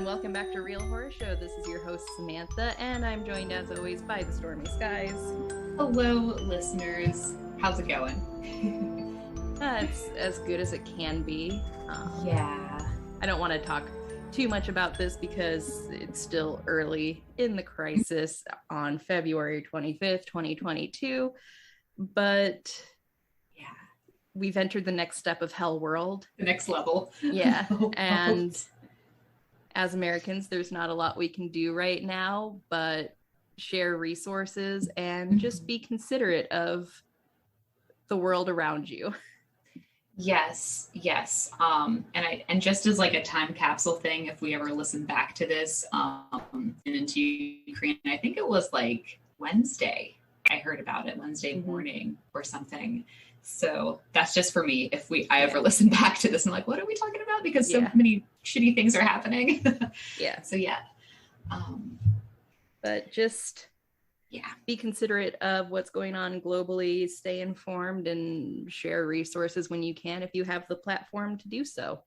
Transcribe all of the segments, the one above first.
and welcome back to Real Horror Show. This is your host, Samantha, and I'm joined as always by the Stormy Skies. Hello, listeners. How's it going? It's as good as it can be. Yeah. I don't want to talk too much about this because it's still early in the crisis on February 25th, 2022, but yeah, we've entered the next step of Hell World. The next level. Yeah, and as Americans, there's not a lot we can do right now, but share resources and just be considerate of the world around you. Yes. And just as like a time capsule thing, if we ever listen back to this and into Ukraine, I think it was like Wednesday. I heard about it Wednesday morning or something. So that's just for me. If I ever listen back to this, I'm like, what are we talking about? Because so many shitty things are happening. Yeah. So yeah. But just be considerate of what's going on globally, stay informed, and share resources when you can if you have the platform to do so.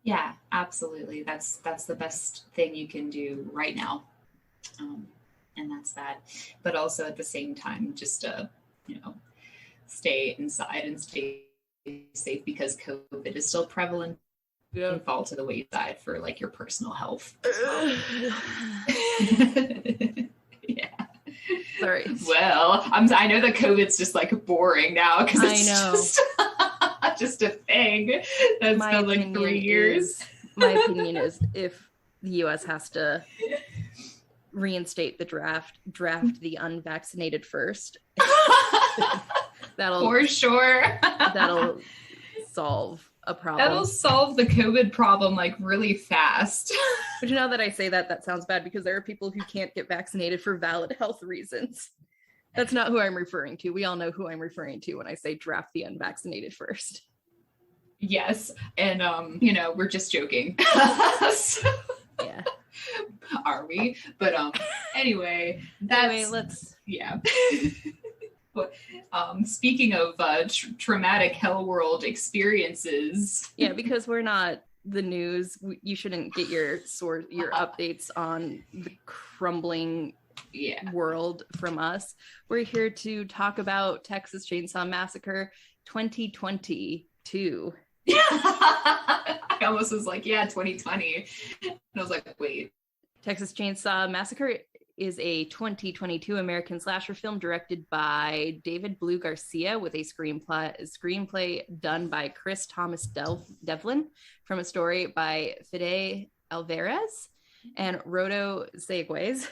Yeah, absolutely. That's the best thing you can do right now. And that's that. But also at the same time, just stay inside and stay safe because COVID is still prevalent. And fall to the wayside for like your personal health. Yeah. Sorry. Well, I know that COVID's just like boring now because it's just a thing that's been like 3 years. My opinion is if the U.S. has to reinstate the draft the unvaccinated first. That'll for sure. That'll solve a problem. That'll solve the COVID problem like really fast. But you know that I say that sounds bad because there are people who can't get vaccinated for valid health reasons. That's not who I'm referring to. We all know who I'm referring to when I say draft the unvaccinated first. Yes. And, we're just joking. So, yeah. Are we? But anyway, let's. Yeah. Speaking of traumatic hell world experiences. Yeah, because we're not the news. You shouldn't get your updates on the crumbling world from us. We're here to talk about Texas Chainsaw Massacre 2022. I almost was like, 2020. And I was like, wait. Texas Chainsaw Massacre is a 2022 American slasher film directed by David Blue Garcia with a screenplay done by Chris Thomas Devlin from a story by Fede Alvarez and Rodo Seguez.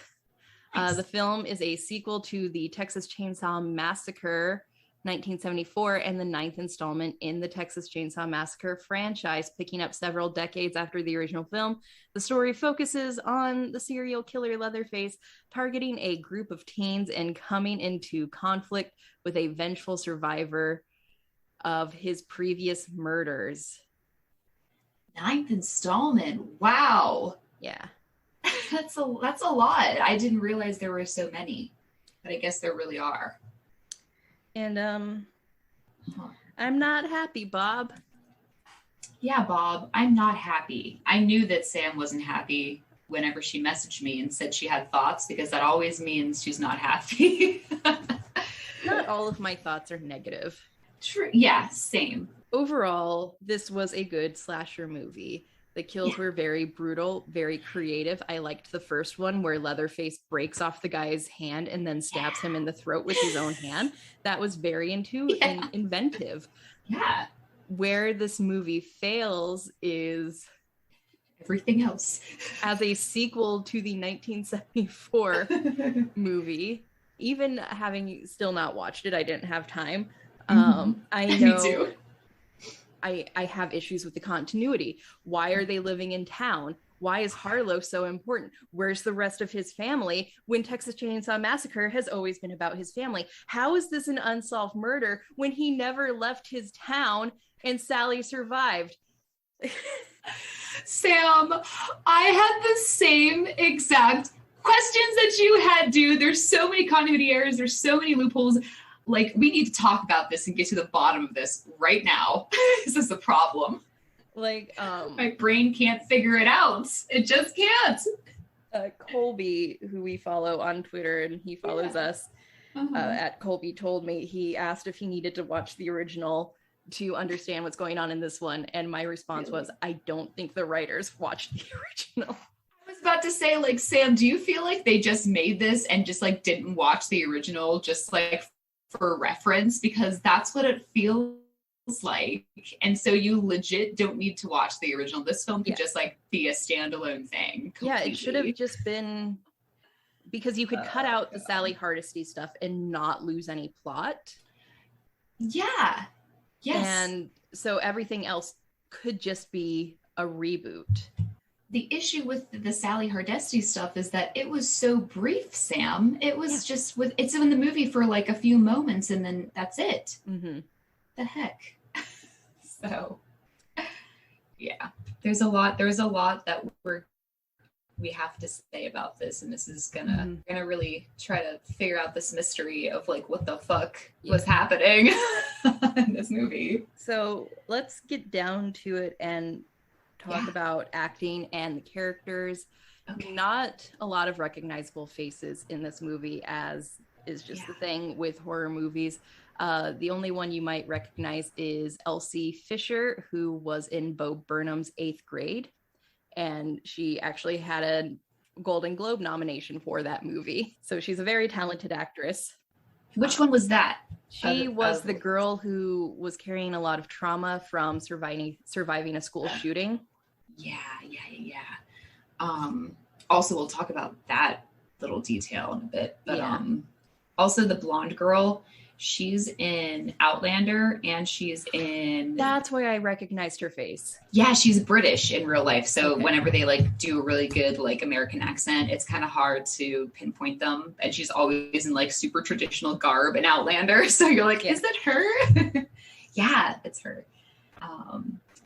The film is a sequel to the Texas Chainsaw Massacre 1974 and the ninth installment in the Texas Chainsaw Massacre franchise, picking up several decades after the original film. The story focuses on the serial killer Leatherface targeting a group of teens and coming into conflict with a vengeful survivor of his previous murders. Ninth installment. Wow. Yeah. That's a lot. I didn't realize there were so many, but I guess there really are. And I'm not happy, Bob. Yeah, Bob, I'm not happy. I knew that Sam wasn't happy whenever she messaged me and said she had thoughts, because that always means she's not happy. Not all of my thoughts are negative. True. Yeah, same. Overall, this was a good slasher movie. The kills were very brutal, very creative. I liked the first one where Leatherface breaks off the guy's hand and then stabs him in the throat with his own hand. That was very inventive. Yeah. Where this movie fails is everything else. As a sequel to the 1974 movie, even having still not watched it, I didn't have time. I know. Me too. I have issues with the continuity. Why are they living in town? Why is Harlow so important? Where's the rest of his family when Texas Chainsaw Massacre has always been about his family? How is this an unsolved murder when he never left his town and Sally survived? Sam, I had the same exact questions that you had, dude. There's so many continuity errors. There's so many loopholes. Like, we need to talk about this and get to the bottom of this right now. This is the problem. Like, my brain can't figure it out. It just can't. Colby, who we follow on Twitter, and he follows us at Colby, told me, he asked if he needed to watch the original to understand what's going on in this one, and my response was, I don't think the writers watched the original. I was about to say, like, Sam, do you feel like they just made this and just like didn't watch the original just like for reference? Because that's what it feels like. And so you legit don't need to watch the original. This film could just like be a standalone thing completely. Yeah, it should have just been, because you could cut out the Sally Hardesty stuff and not lose any plot. Yeah. Yes. And so everything else could just be a reboot. The issue with the Sally Hardesty stuff is that it was so brief, Sam. It was just it's in the movie for like a few moments and then that's it. Mm-hmm. The heck. So yeah, there's a lot that we have to say about this, and this is gonna really try to figure out this mystery of like what the fuck was happening in this movie. So let's get down to it and talk about acting and the characters. Okay. Not a lot of recognizable faces in this movie, as is just the thing with horror movies. The only one you might recognize is Elsie Fisher, who was in Bo Burnham's 8th Grade. And she actually had a Golden Globe nomination for that movie. So she's a very talented actress. Which one was that? She was the girl who was carrying a lot of trauma from surviving a school shooting. Yeah. Also, we'll talk about that little detail in a bit. But also the blonde girl, she's in Outlander, and she's in... That's why I recognized her face. Yeah, she's British in real life. So whenever they like do a really good like American accent, it's kind of hard to pinpoint them. And she's always in like super traditional garb in Outlander. So you're like, is it her? Yeah, it's her.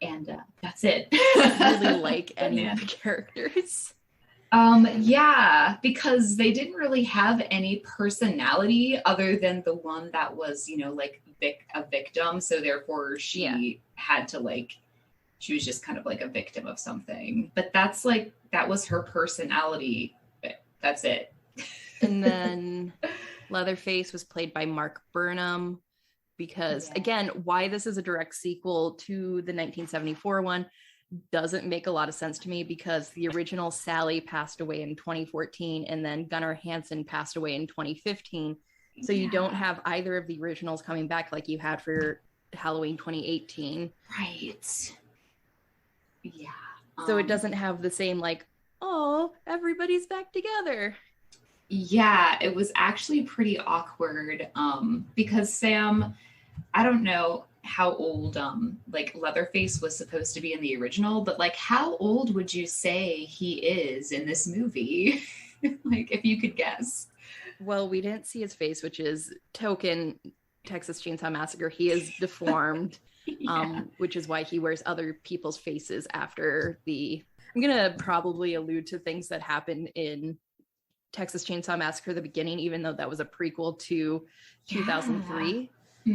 And that's it. I really like any of the characters. Yeah, because they didn't really have any personality other than the one that was, you know, like a victim. So therefore she had to like, she was just kind of like a victim of something. But that was her personality. That's it. And then Leatherface was played by Mark Burnham, because again, why this is a direct sequel to the 1974 one doesn't make a lot of sense to me, because the original Sally passed away in 2014 and then Gunnar Hansen passed away in 2015. So you don't have either of the originals coming back like you had for Halloween 2018. Right. Yeah. So it doesn't have the same like, oh, everybody's back together. Yeah, it was actually pretty awkward because Sam, I don't know how old like Leatherface was supposed to be in the original, but like how old would you say he is in this movie? Like if you could guess. Well, we didn't see his face, which is token Texas Chainsaw Massacre. He is deformed, which is why he wears other people's faces after I'm gonna probably allude to things that happened in Texas Chainsaw Massacre the beginning, even though that was a prequel to 2003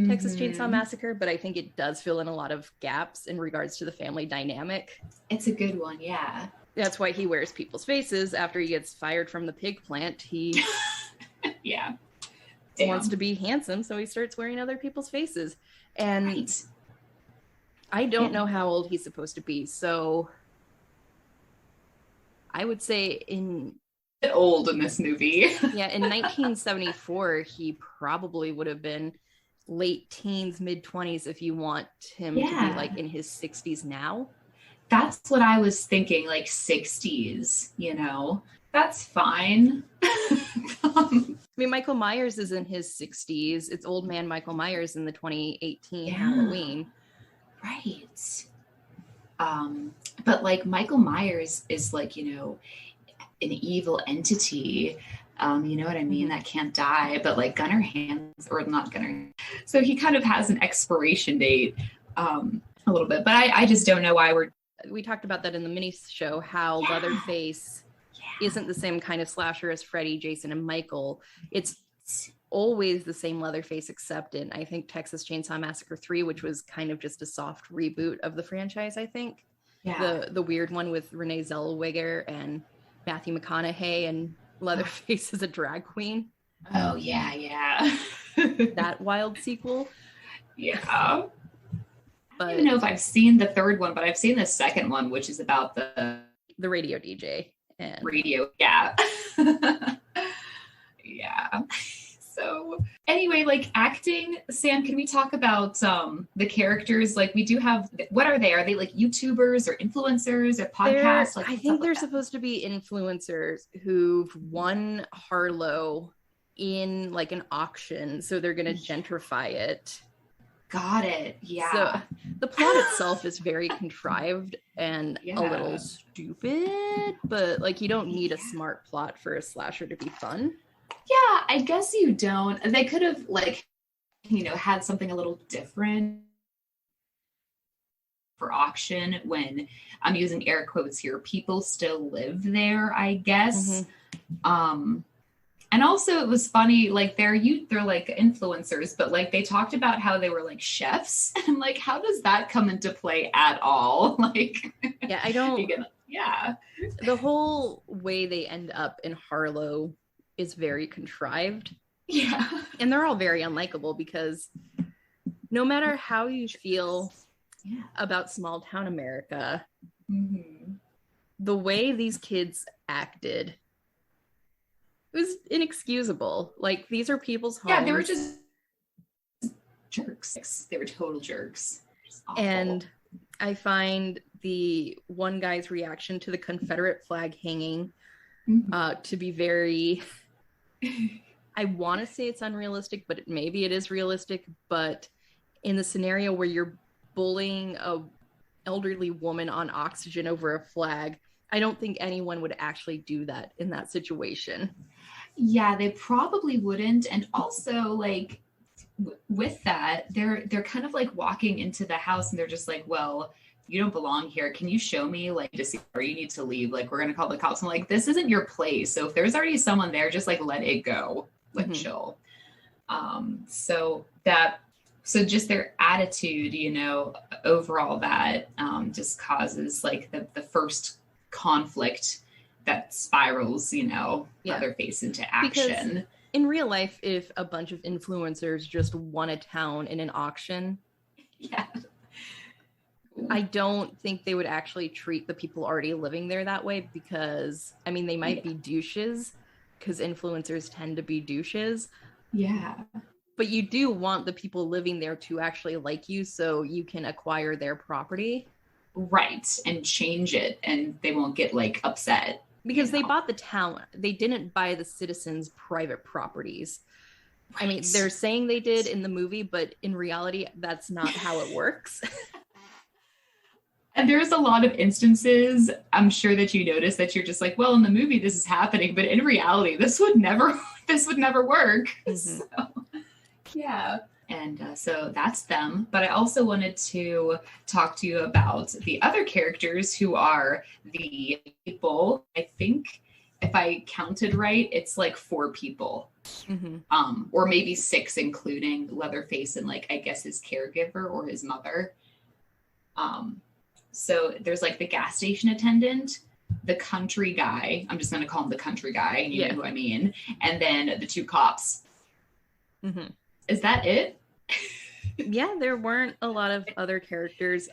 Texas Chainsaw Massacre, but I think it does fill in a lot of gaps in regards to the family dynamic. It's a good one, yeah. That's why he wears people's faces after he gets fired from the pig plant. He wants to be handsome, so he starts wearing other people's faces. And I don't know how old he's supposed to be, so I would say old in this movie. In 1974, he probably would have been late teens, mid 20s if you want him to be like in his 60s now. That's what I was thinking, like 60s, you know. That's fine. I mean, Michael Myers is in his 60s. It's old man Michael Myers in the 2018 Halloween. Right. But like Michael Myers is like, you know, an evil entity, you know what I mean, that can't die, but like Gunnar Hansen, or not Gunnar, so he kind of has an expiration date a little bit, but I just don't know why we talked about that in the mini show, how Leatherface isn't the same kind of slasher as Freddy, Jason, and Michael. It's always the same Leatherface, except in, I think, Texas Chainsaw Massacre 3, which was kind of just a soft reboot of the franchise, I think. Yeah. The weird one with Renee Zellweger and Matthew McConaughey, and Leatherface is a drag queen. Oh, yeah. That wild sequel. Yeah. But I don't even know if I've seen the third one, but I've seen the second one, which is about the radio DJ and radio. Yeah. Yeah. So anyway, like acting, Sam, can we talk about the characters? Like we do have, what are they? Are they like YouTubers or influencers or podcasts? I think they're supposed to be influencers who've won Harlow in like an auction. So they're going to gentrify it. Got it. Yeah. So the plot itself is very contrived and a little stupid, but like you don't need a smart plot for a slasher to be fun. Yeah, I guess you don't. They could have like, had something a little different for auction when, I'm using air quotes here, people still live there, I guess. And also it was funny, like they're like influencers, but like they talked about how they were like chefs, and like how does that come into play at all? Like, yeah, I don't. Yeah, the whole way they end up in Harlow is very contrived. Yeah, and they're all very unlikable because no matter how you feel about small town America, the way these kids acted, it was inexcusable. Like these are people's homes. Yeah, they were just jerks. They were total jerks. And I find the one guy's reaction to the Confederate flag hanging to be very, I want to say it's unrealistic, but maybe it is realistic. But in the scenario where you're bullying a elderly woman on oxygen over a flag, I don't think anyone would actually do that in that situation. Yeah, they probably wouldn't. And also, like, with that, they're kind of like walking into the house and they're just like, well, you don't belong here. Can you show me, like, to see where you need to leave? Like, we're going to call the cops. I'm like, this isn't your place. So if there's already someone there, just like, let it go. Like, chill. So just their attitude, overall that just causes like the first conflict that spirals, Leatherface into action. Because in real life, if a bunch of influencers just won a town in an auction, I don't think they would actually treat the people already living there that way, because I mean they might be douches, because influencers tend to be douches. Yeah. But you do want the people living there to actually like you so you can acquire their property. Right. And change it, and they won't get like upset. Because they bought the town. They didn't buy the citizens' private properties. Right. I mean, they're saying they did in the movie, but in reality, that's not how it works. And there's a lot of instances, I'm sure that you notice, that you're just like, well, in the movie, this is happening, but in reality, this would never work. So, yeah. And so that's them. But I also wanted to talk to you about the other characters who are the people. I think if I counted right, it's like 4 people. Or maybe 6, including Leatherface and like, I guess his caregiver or his mother. So there's like the gas station attendant, the country guy. I'm just going to call him the country guy. You know who I mean. And then the 2 cops. Is that it? Yeah, there weren't a lot of other characters.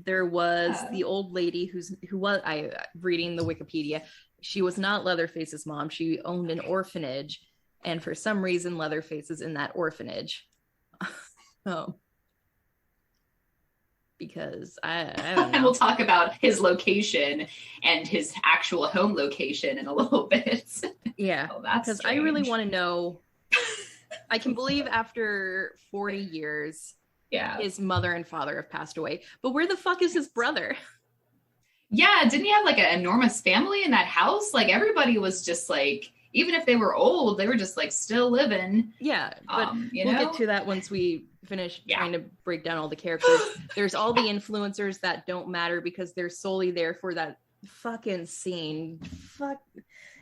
There was the old lady who was reading the Wikipedia. She was not Leatherface's mom. She owned an orphanage, and for some reason, Leatherface is in that orphanage. Because I don't know. And we'll talk about his location and his actual home location in a little bit. Yeah, because I really want to know. I can believe after 40 years, his mother and father have passed away. But where the fuck is his brother? Yeah, didn't he have like an enormous family in that house? Like everybody was just like, even if they were old, they were just like still living. Yeah, but we'll get to that once we finish trying to break down all the characters. There's all the influencers that don't matter because they're solely there for that fucking scene.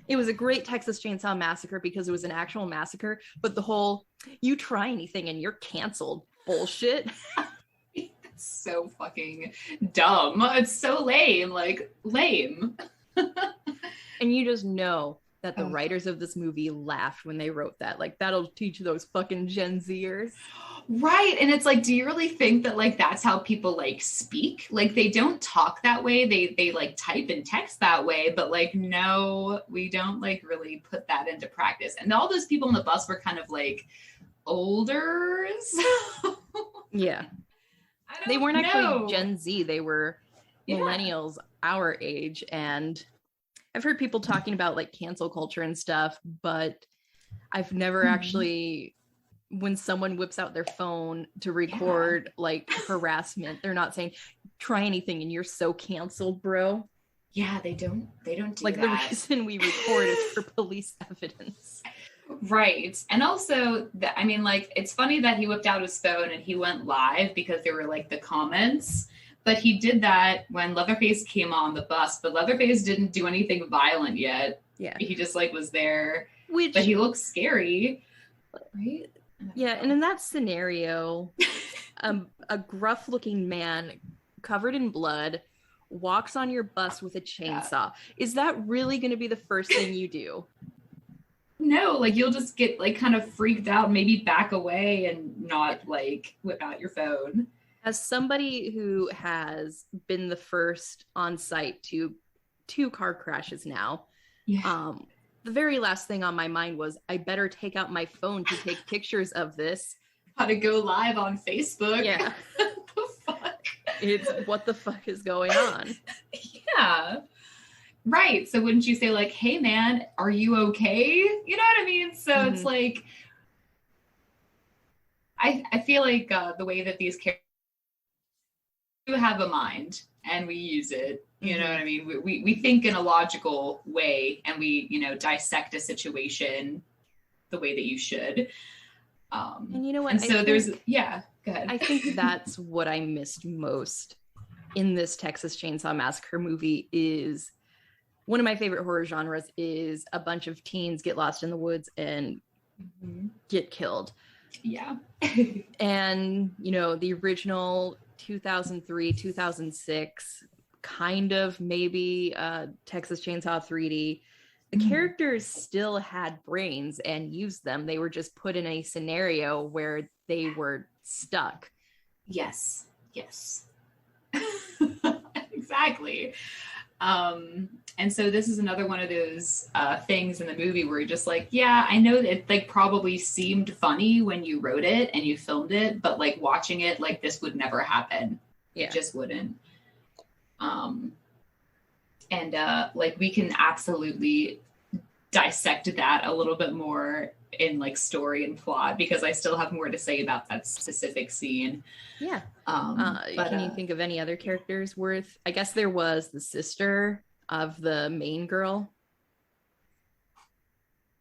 It was a great Texas Chainsaw Massacre because it was an actual massacre, but the whole you try anything and you're canceled bullshit. It's so fucking dumb. It's so lame. Like, lame. And you just know that the writers of this movie laughed when they wrote that. Like, that'll teach those fucking Gen Zers. Right. And it's like, do you really think that like that's how people like speak? Like they don't talk that way. They like type and text that way, but like no, we don't like really put that into practice. And all those people on the bus were kind of like older. Yeah. They weren't actually Gen Z. They were millennials our age. And I've heard people talking about like cancel culture and stuff, but I've never actually, when someone whips out their phone to record like harassment, they're not saying try anything and you're so canceled, bro. Yeah, they don't do like that. The reason we record is for police evidence. Right. And also, I mean, like, it's funny that he whipped out his phone and he went live because there were like the comments, but he did that when Leatherface came on the bus, but Leatherface didn't do anything violent yet. Yeah. He just like was there, but he looks scary. Right. Yeah, and in that scenario, a gruff-looking man covered in blood walks on your bus with a chainsaw. Yeah. Is that really going to be the first thing you do? No, like you'll just get like kind of freaked out, maybe back away and not like whip out your phone. As somebody who has been the first on site to 2 car crashes now, the very last thing on my mind was I better take out my phone to take pictures of this. How to go live on Facebook. Yeah. The fuck? It's what the fuck is going on? Yeah. Right. So wouldn't you say like, hey man, are you okay? You know what I mean? So it's like, I feel like the way that these characters do have a mind and we use it. You know what I mean? We think in a logical way and we, you know, dissect a situation the way that you should. And you know what? And so go ahead. I think that's what I missed most in this Texas Chainsaw Massacre movie is one of my favorite horror genres is a bunch of teens get lost in the woods and get killed. Yeah. And, you know, the original 2003, 2006 kind of maybe Texas Chainsaw 3D, the characters still had brains and used them. They were just put in a scenario where they were stuck. Yes. Exactly. And so this is another one of those things in the movie where you're just like, yeah, I know that it like probably seemed funny when you wrote it and you filmed it, but like watching it, like this would never happen. Yeah. It just wouldn't. Like we can absolutely dissect that a little bit more in like story and plot because I still have more to say about that specific scene. Yeah. Can you think of any other characters worth? I guess there was the sister of the main girl.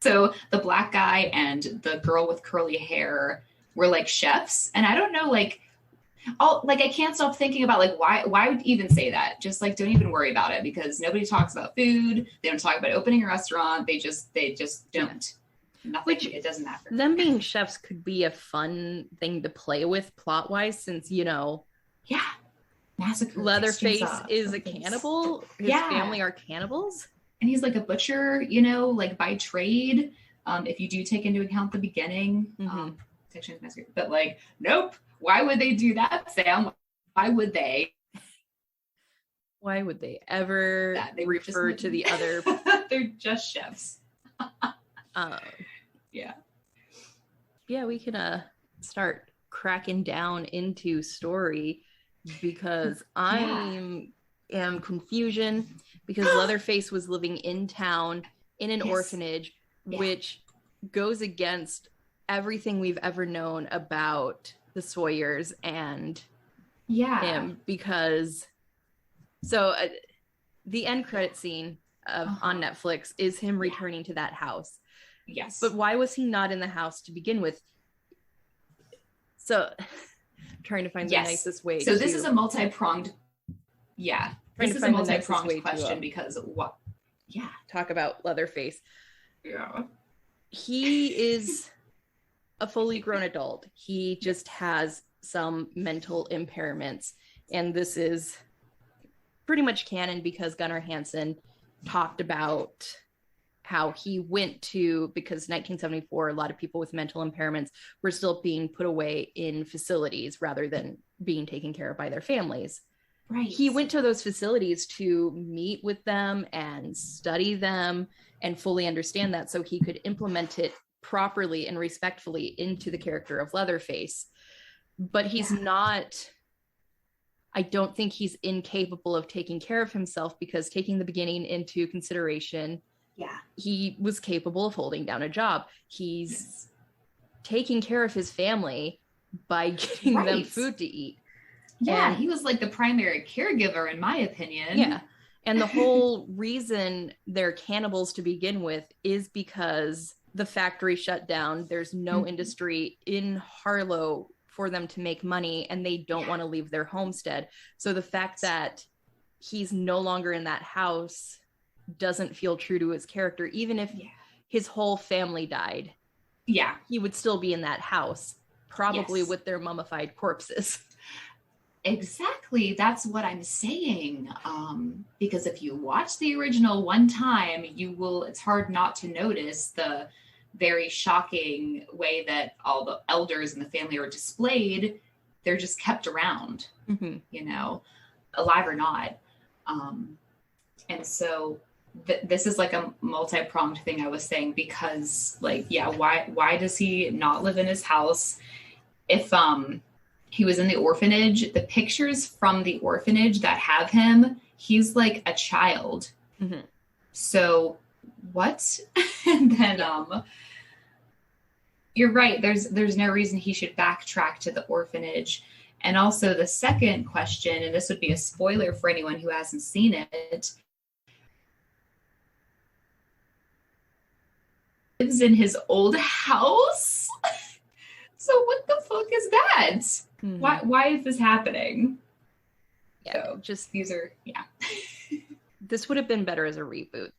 So the black guy and the girl with curly hair were like chefs, and I don't know, like, I can't stop thinking about like why would even say that? Just like don't even worry about it because nobody talks about food. They don't talk about opening a restaurant. They just don't. Nothing. Which, it doesn't matter. Them being chefs could be a fun thing to play with plot wise, since you know. Yeah. Massacre. Leatherface is a cannibal. His family are cannibals. And he's like a butcher, you know, like by trade. If you do take into account the beginning, Texas Chainsaw Massacre. But like, nope. Why would they do that, Sam? Why would they? Why would they ever refer to the other? They're just chefs. Yeah, we can start cracking down into story because I am confusion because Leatherface was living in town in an orphanage, which goes against everything we've ever known about the Sawyers and him because the end credit scene on Netflix is him returning to that house. Yes. But why was he not in the house to begin with? So trying to find the nicest way. So this is a multi-pronged question because what? talk about Leatherface. Yeah. He is a fully grown adult. He just has some mental impairments. And this is pretty much canon because Gunnar Hansen talked about how he went to, because 1974, a lot of people with mental impairments were still being put away in facilities rather than being taken care of by their families. Right. He went to those facilities to meet with them and study them and fully understand that so he could implement it properly and respectfully into the character of Leatherface. But he's not, I don't think he's incapable of taking care of himself, because taking the beginning into consideration, he was capable of holding down a job. He's taking care of his family by getting them food to eat. Yeah, and he was like the primary caregiver, in my opinion. Yeah. And the whole reason they're cannibals to begin with is because the factory shut down. There's no industry in Harlow for them to make money, and they don't want to leave their homestead. So the fact that he's no longer in that house doesn't feel true to his character. Even if his whole family died, he would still be in that house, probably with their mummified corpses. Exactly. That's what I'm saying. Because if you watch the original one time, it's hard not to notice the very shocking way that all the elders in the family are displayed. They're just kept around, you know, alive or not. And so this is like a multi-pronged thing I was saying, because like, why does he not live in his house? If, he was in the orphanage, the pictures from the orphanage that have him, he's like a child. So what? And then, you're right. There's no reason he should backtrack to the orphanage. And also the second question, and this would be a spoiler for anyone who hasn't seen it, lives in his old house. So what the fuck is that? Why is this happening? Yeah, so just these are this would have been better as a reboot.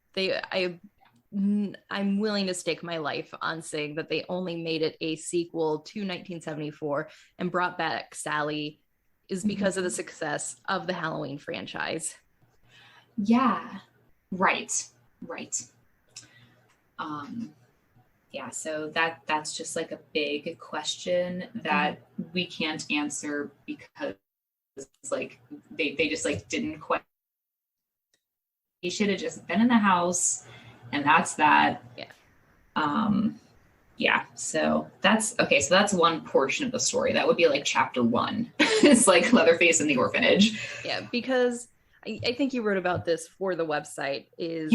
I'm willing to stake my life on saying that they only made it a sequel to 1974 and brought back Sally is because of the success of the Halloween franchise. Yeah, right. Yeah, so that's just like a big question that we can't answer, because like they just like didn't quite. He should have just been in the house, and that's that. So that's okay. So that's one portion of the story. That would be like chapter 1. It's like Leatherface in the orphanage. Yeah, because I think you wrote about this for the website. Is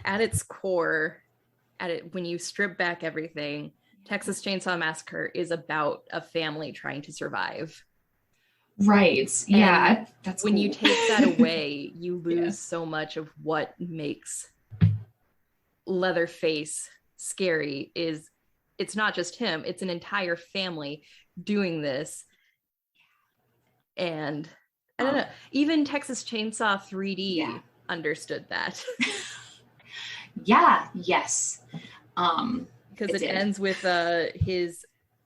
at its core. When you strip back everything, Texas Chainsaw Massacre is about a family trying to survive. Right. Yeah. That's when you take that away, you lose so much of what makes Leatherface scary. It's not just him, it's an entire family doing this. And I don't know, even Texas Chainsaw 3D understood that. Yes. Because it ends with his,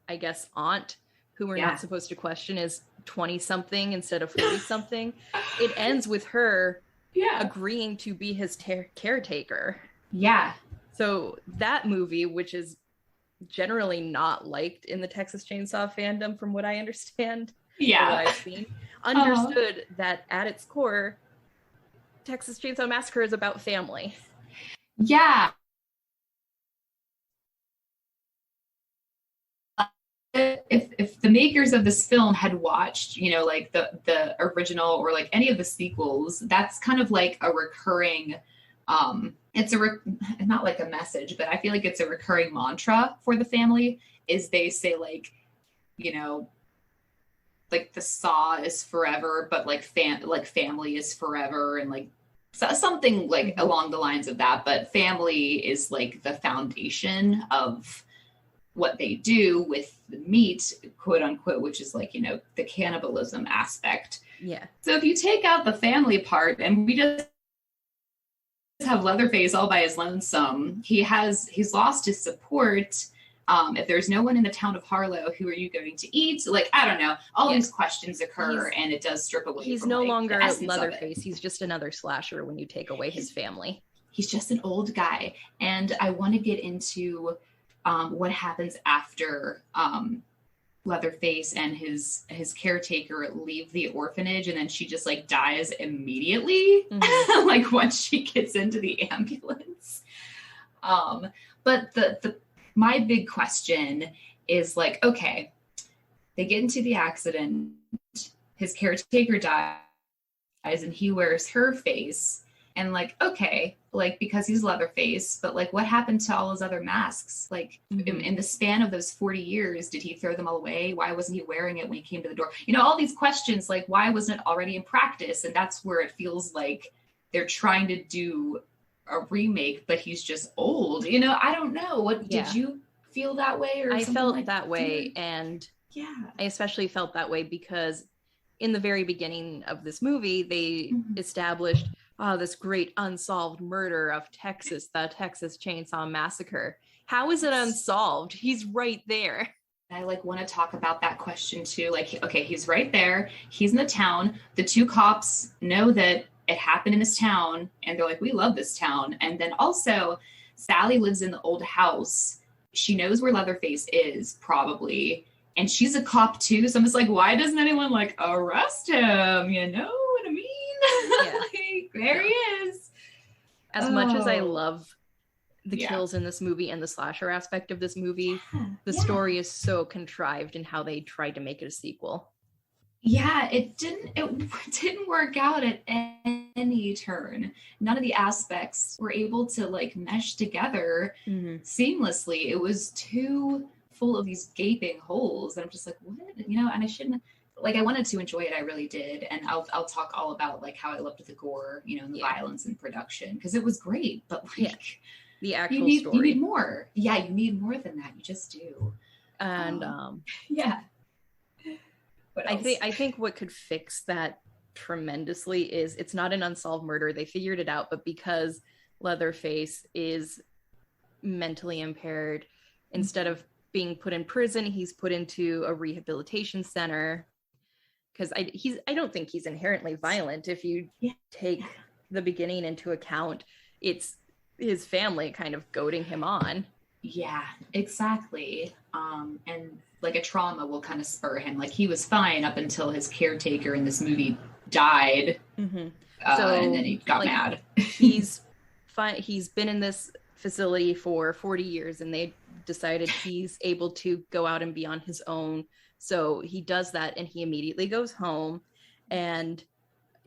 I guess, aunt, who we're not supposed to question, is 20-something instead of 40-something. It ends with her agreeing to be his caretaker. Yeah. So that movie, which is generally not liked in the Texas Chainsaw fandom, from what I understand, what I've seen, understood that at its core, Texas Chainsaw Massacre is about family. Yeah. If the makers of this film had watched, you know, like the original or like any of the sequels, that's kind of like a recurring, it's not like a message, but I feel like it's a recurring mantra for the family, is they say like, you know, like the saw is forever, but like family is forever, and like something like along the lines of that. But family is like the foundation of what they do with the meat, quote unquote, which is like, you know, the cannibalism aspect. Yeah. So if you take out the family part and we just have Leatherface all by his lonesome. He's lost his support. If there's no one in the town of Harlow, who are you going to eat? Like, I don't know. All these questions occur, and it does strip away. He's from, no like, longer Leatherface. He's just another slasher when you take away his family. He's just an old guy. And I want to get into what happens after Leatherface and his caretaker leave the orphanage, and then she just like dies immediately, like once she gets into the ambulance. But the my big question is like, okay, they get into the accident, his caretaker dies, and he wears her face. And like, okay, like, because he's Leatherface, but like, what happened to all his other masks? Like, in the span of those 40 years, did he throw them all away? Why wasn't he wearing it when he came to the door? You know, all these questions, like, why wasn't it already in practice? And that's where it feels like they're trying to do a remake, but he's just old. You know, I don't know. What did you feel that way? Or I felt like that way, and I especially felt that way because in the very beginning of this movie, they established this great unsolved murder of Texas, the Texas Chainsaw Massacre. How is it unsolved? He's right there. I like want to talk about that question too. Like, okay, he's right there. He's in the town. The two cops know that it happened in this town, and they're like, we love this town. And then also, Sally lives in the old house. She knows where Leatherface is, probably. And she's a cop too. So I'm just like, why doesn't anyone like arrest him? You know what I mean? Yeah. Like, there he is. As much as I love the kills in this movie and the slasher aspect of this movie, the story is so contrived in how they tried to make it a sequel. Yeah, it didn't work out at any turn. None of the aspects were able to like mesh together seamlessly. It was too full of these gaping holes. And I'm just like, what? You know, and I shouldn't, like, I wanted to enjoy it. I really did. And I'll talk all about like how I loved the gore, you know, and the violence and production, because it was great. But like the actual story. You need more. Yeah, you need more than that. You just do. And I think what could fix that tremendously is it's not an unsolved murder. They figured it out, but because Leatherface is mentally impaired, instead of being put in prison, he's put into a rehabilitation center. Because I don't think he's inherently violent. If you take the beginning into account, it's his family kind of goading him on. Yeah, exactly. And like a trauma will kind of spur him. Like he was fine up until his caretaker in this movie died. And then he got mad. He's fine. He's been in this facility for 40 years, and they decided he's able to go out and be on his own. So he does that, and he immediately goes home. And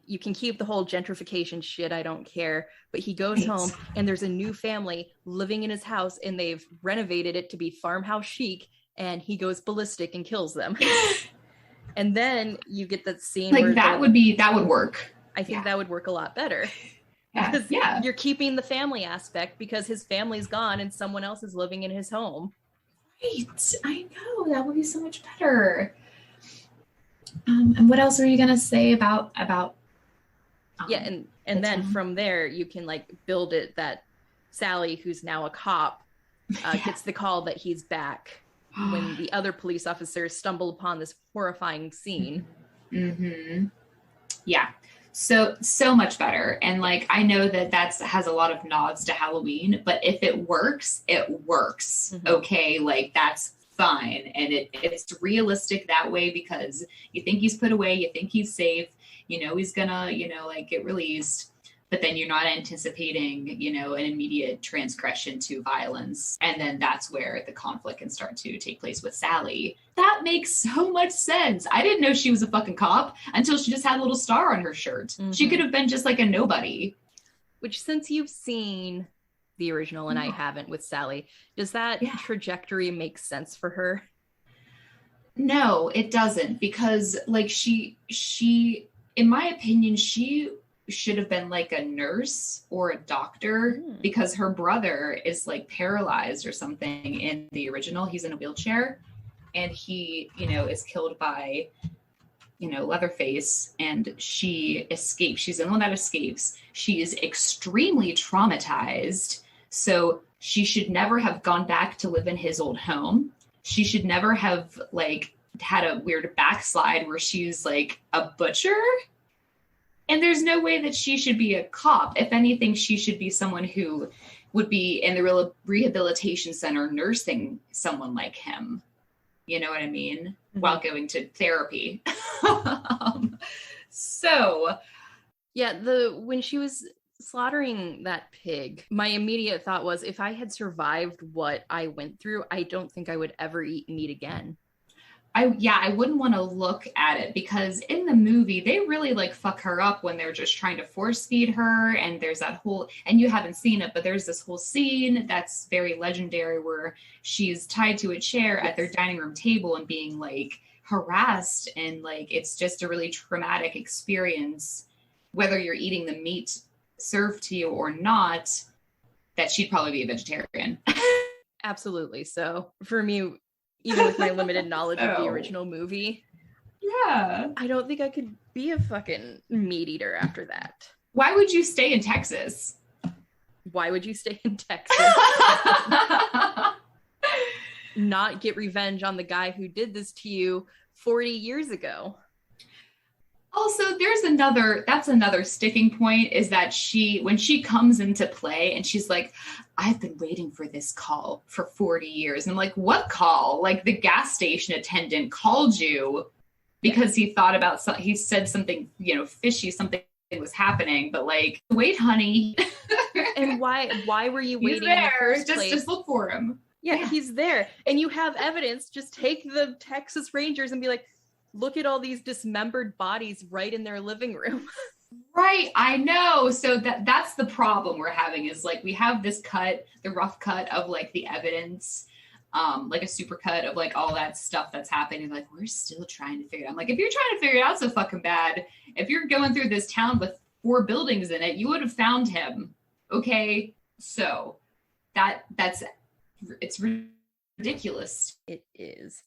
you can keep the whole gentrification shit, I don't care. But he goes home, and there's a new family living in his house, and they've renovated it to be farmhouse chic, and he goes ballistic and kills them. And then you get that scene like where that would work. I think that would work a lot better. Because you're keeping the family aspect because his family's gone and someone else is living in his home. Right. I know. That would be so much better. And what else are you going to say about and then from there you can like build it that Sally, who's now a cop, gets the call that he's back when the other police officers stumble upon this horrifying scene. Yeah. So much better. And like, I know that has a lot of nods to Halloween, but if it works, it works. Okay. Like that's fine. And it's realistic that way because you think he's put away, you think he's safe, you know, he's gonna, you know, like get released, but then you're not anticipating, you know, an immediate transgression to violence. And then that's where the conflict can start to take place with Sally. That makes so much sense. I didn't know she was a fucking cop until she just had a little star on her shirt. She could have been just like a nobody. Which, since you've seen the original and I haven't with Sally, does that trajectory make sense for her? No, it doesn't, because like she, in my opinion, she should have been like a nurse or a doctor because her brother is like paralyzed or something in the original. He's in a wheelchair and he, you know, is killed by Leatherface, and she escapes. She's the one that escapes. She is extremely traumatized. So she should never have gone back to live in his old home. She should never have had a weird backslide where she's like a butcher. And there's no way that she should be a cop. If anything, she should be someone who would be in the rehabilitation center nursing someone like him. You know what I mean? Mm-hmm. While going to therapy. When she was slaughtering that pig, my immediate thought was, if I had survived what I went through, I don't think I would ever eat meat again. I wouldn't want to look at it, because in the movie, they really fuck her up when they're just trying to force feed her. And there's that whole, and you haven't seen it, but there's this whole scene that's very legendary where she's tied to a chair at their dining room table and being harassed. And it's just a really traumatic experience, whether you're eating the meat served to you or not, that she'd probably be a vegetarian. Absolutely. So for me, even with my limited knowledge of the original movie, I don't think I could be a fucking meat eater after that. Why would you stay in Texas? Why would you stay in Texas? Not get revenge on the guy who did this to you 40 years ago. Also, that's another sticking point, is that when she comes into play and she's like, I've been waiting for this call for 40 years. And I'm like, what call? The gas station attendant called you because he thought about, he said something, fishy, something was happening, but wait, honey. And why were you waiting? He's there. Just look for him. Yeah, he's there. And you have evidence. Just take the Texas Rangers and be like, look at all these dismembered bodies right in their living room. Right, I know. So that's the problem we're having, is we have this cut, the rough cut of the evidence, a super cut of all that stuff that's happening. We're still trying to figure it out. If you're trying to figure it out so fucking bad, if you're going through this town with 4 buildings in it, you would have found him. Okay, so it's ridiculous. It is.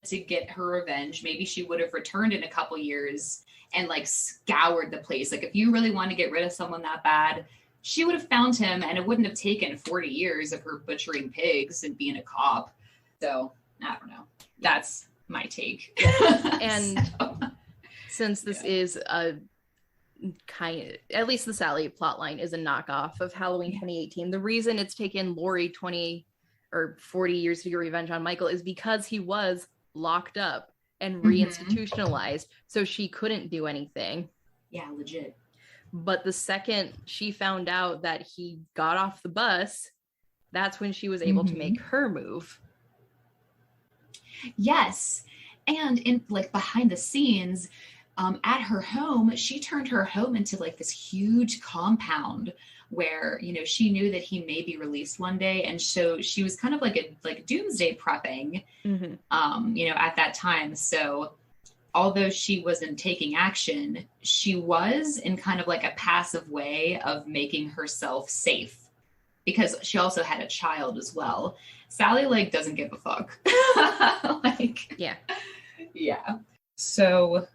To get her revenge, maybe she would have returned in a couple years and scoured the place. If you really want to get rid of someone that bad, she would have found him, and it wouldn't have taken 40 years of her butchering pigs and being a cop. So I don't know. That's my take. And since this is a at least the Sally plotline is a knockoff of Halloween 2018, the reason it's taken Laurie 20 or 40 years to get revenge on Michael is because he was locked up and reinstitutionalized, so she couldn't do anything. Yeah, legit. But the second she found out that he got off the bus, that's when she was able to make her move. Yes. And in behind the scenes, at her home, she turned her home into this huge compound where, she knew that he may be released one day. And so she was kind of a doomsday prepping, at that time. So although she wasn't taking action, she was in kind of a passive way of making herself safe, because she also had a child as well. Sally doesn't give a fuck. Yeah. So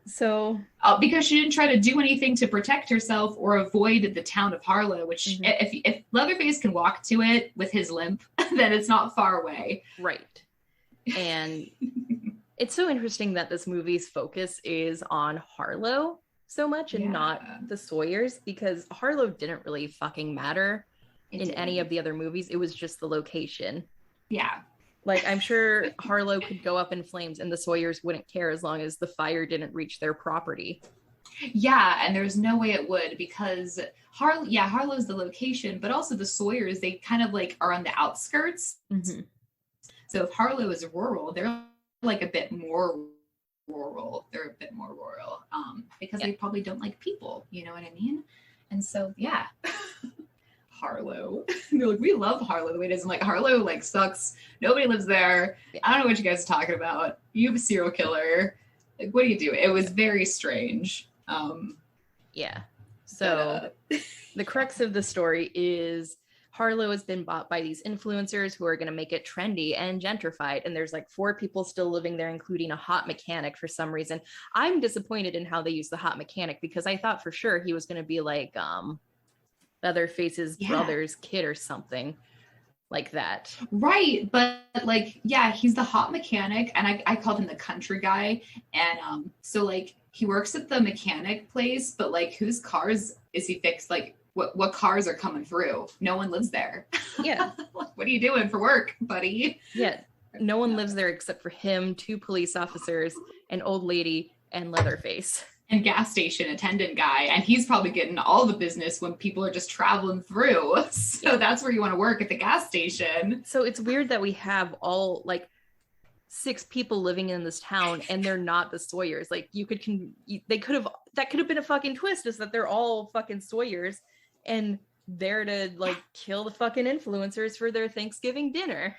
because she didn't try to do anything to protect herself or avoid the town of Harlow, which if Leatherface can walk to it with his limp, then it's not far away. Right. And it's so interesting that this movie's focus is on Harlow so much and not the Sawyers, because Harlow didn't really fucking matter in any of the other movies. It was just the location. Yeah. I'm sure Harlow could go up in flames and the Sawyers wouldn't care as long as the fire didn't reach their property. Yeah, and there's no way it would, because Harlow's the location, but also the Sawyers, they kind of are on the outskirts. Mm-hmm. So if Harlow is rural, they're a bit more rural. They're a bit more rural because they probably don't like people. You know what I mean? And so, yeah. Harlow. They're we love Harlow the way it is. I'm Harlow sucks. Nobody lives there. I don't know what you guys are talking about. You have a serial killer. What do you do? It was very strange. So the crux of the story is Harlow has been bought by these influencers who are going to make it trendy and gentrified. And there's like 4 people still living there, including a hot mechanic for some reason. I'm disappointed in how they use the hot mechanic because I thought for sure he was going to be like Leatherface's brother's kid or something like that. Right. But like, yeah, he's the hot mechanic. And I called him the country guy. And so like he works at the mechanic place, but like whose cars is he fixed? Like, what cars are coming through? No one lives there. Yeah. What are you doing for work, buddy? Yeah. No one lives there except for him, 2 police officers, an old lady, and Leatherface. And gas station attendant guy. And he's probably getting all the business when people are just traveling through. So that's where you want to work, at the gas station. So it's weird that we have all like 6 people living in this town and they're not the Sawyers. Like that could have been a fucking twist, is that they're all fucking Sawyers and there to like kill the fucking influencers for their Thanksgiving dinner.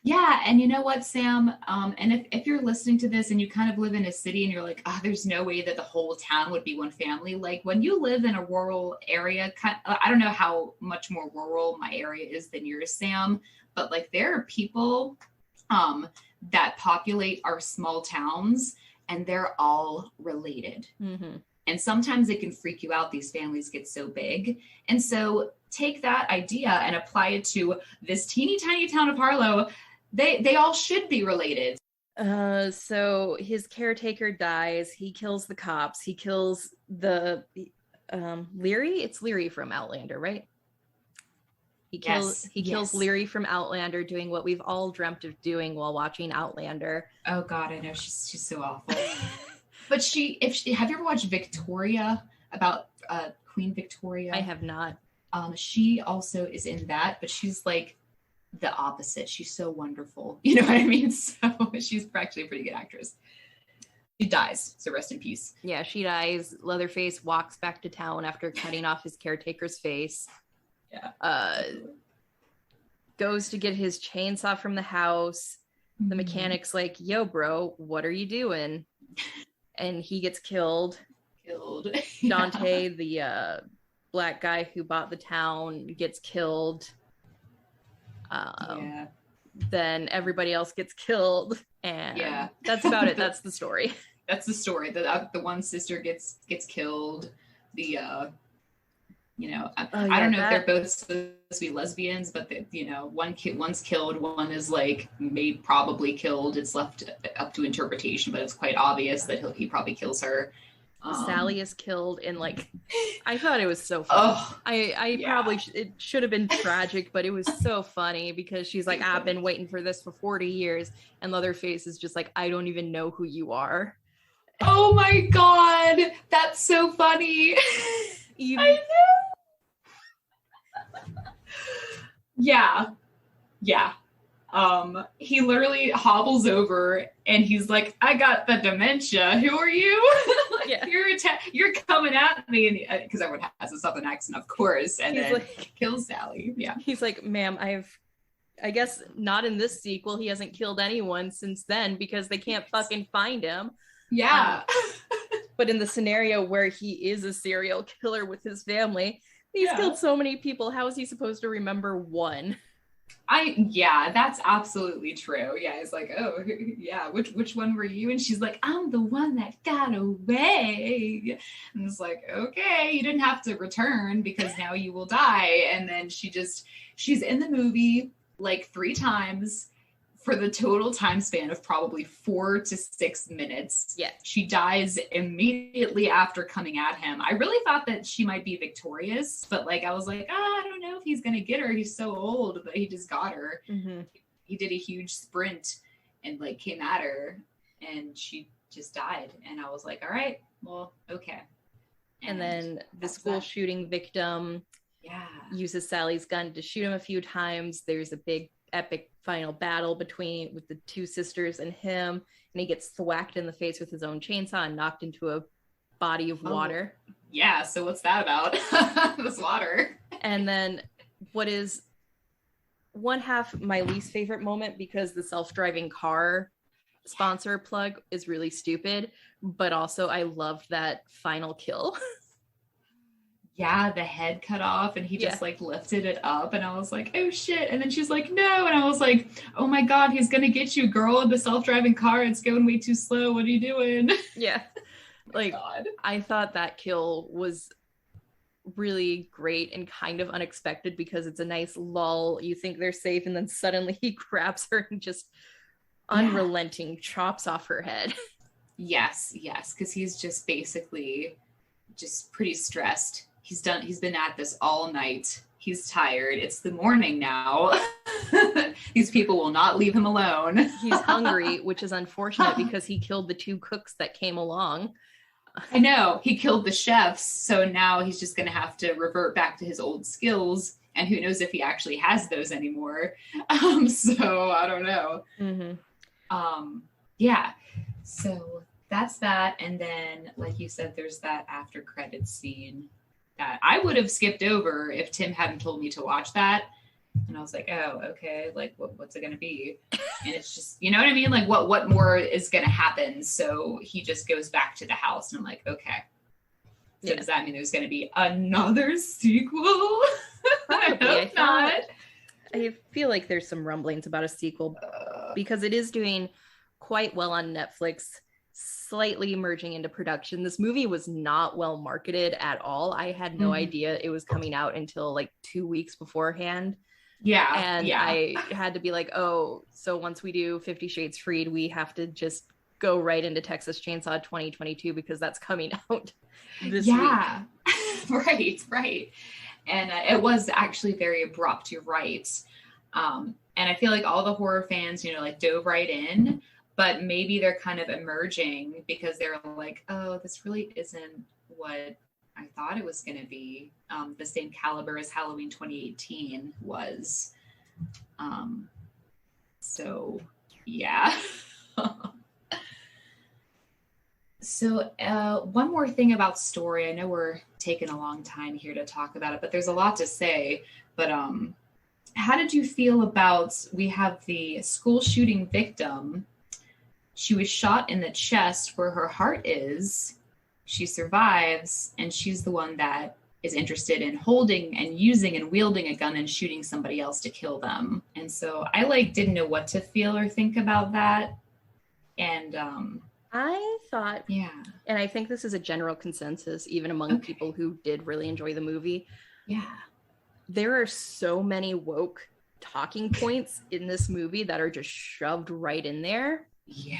Yeah. And you know what, Sam? And if you're listening to this and you kind of live in a city and you're like, there's no way that the whole town would be one family. Like when you live in a rural area, I don't know how much more rural my area is than yours, Sam, but like there are people that populate our small towns and they're all related. Mm-hmm. And sometimes it can freak you out. These families get so big. And so take that idea and apply it to this teeny tiny town of Harlow. They all should be related. So his caretaker dies. He kills the cops. He kills the Leary. It's Leary from Outlander, right? He kills Leary from Outlander, doing what we've all dreamt of doing while watching Outlander. Oh God, I know she's so awful. But have you ever watched Victoria, about Queen Victoria? I have not. She also is in that, but she's like the opposite. She's so wonderful. You know what I mean? So she's actually a pretty good actress. She dies, so rest in peace. Yeah, she dies. Leatherface walks back to town after cutting off his caretaker's face. Yeah. Goes to get his chainsaw from the house. Mm-hmm. The mechanic's like, yo, bro, what are you doing? And he gets killed. Dante, the black guy who bought the town, gets killed. Then everybody else gets killed, and that's about it. That's the story. That's the story. The one sister gets killed. I don't know if they're both supposed to be lesbians, but one's killed, one is like probably killed. It's left up to interpretation, but it's quite obvious that he probably kills her. Sally is killed, and like I thought it was so funny. Probably it should have been tragic, but it was so funny because she's like, I've been waiting for this for 40 years, and Leatherface is just like, I don't even know who you are. Oh my God, that's so funny. I know. Yeah. He literally hobbles over and he's like, I got the dementia. Who are you? You're coming at me. And because everyone has a Southern accent, of course. And then kills Sally. Yeah. He's like, ma'am, I guess not in this sequel. He hasn't killed anyone since then because they can't fucking find him. Yeah. But in the scenario where he is a serial killer with his family, he's killed so many people. How is he supposed to remember one? That's absolutely true. Yeah, it's like, oh, yeah, which one were you? And she's like, I'm the one that got away. And it's like, okay, you didn't have to return because now you will die. And then she's in the movie like 3 times for the total time span of probably 4 to 6 minutes. Yeah. She dies immediately after coming at him. I really thought that she might be victorious, but like, I was like, I don't know if he's going to get her. He's so old, but he just got her. Mm-hmm. He did a huge sprint and like came at her and she just died. And I was like, all right, well, okay. And then the school shooting victim uses Sally's gun to shoot him a few times. There's a big epic final battle with the 2 sisters and him, and he gets thwacked in the face with his own chainsaw and knocked into a body of water. Yeah, so what's that about? This water. And then what is one half my least favorite moment, because the self-driving car sponsor plug is really stupid, but also I loved that final kill. Yeah, the head cut off, and he just like lifted it up, and I was like, oh shit. And then she's like, no, and I was like, oh my god, he's gonna get you, girl, in the self-driving car. It's going way too slow. What are you doing? Yeah. Like, god. I thought that kill was really great and kind of unexpected because it's a nice lull. You think they're safe, and then suddenly he grabs her and just unrelenting chops off her head. Yes, because he's just basically just pretty stressed. He's been at this all night. He's tired. It's the morning now. These people will not leave him alone. He's hungry, which is unfortunate because he killed the 2 cooks that came along. I know. He killed the chefs, so now he's just going to have to revert back to his old skills, and who knows if he actually has those anymore. So I don't know. Mm-hmm. Yeah. So that's that, and then, like you said, there's that after credits scene that I would have skipped over if Tim hadn't told me to watch that. And I was like, oh, okay, like what's it gonna be? And it's just, you know what I mean? Like what more is gonna happen? So he just goes back to the house, and I'm like, okay. So does that mean there's gonna be another sequel? Probably. I hope not. I feel like there's some rumblings about a sequel because it is doing quite well on Netflix, slightly emerging into production. This movie was not well marketed at all. I had no idea it was coming out until like 2 weeks beforehand. I had to be like, oh, so once we do 50 Shades Freed, we have to just go right into Texas Chainsaw 2022 because that's coming out this week. Right. And it was actually very abrupt. You're right. And I feel like all the horror fans, like dove right in. But maybe they're kind of emerging because they're like, oh, this really isn't what I thought it was going to be. The same caliber as Halloween 2018 was. So, yeah. So one more thing about story. I know we're taking a long time here to talk about it, but there's a lot to say. But how did you feel about, we have the school shooting victim. She was shot in the chest where her heart is. She survives, and she's the one that is interested in holding and using and wielding a gun and shooting somebody else to kill them. And so I didn't know what to feel or think about that. And I thought, and I think this is a general consensus, even among people who did really enjoy the movie. Yeah. There are so many woke talking points in this movie that are just shoved right in there. Yeah.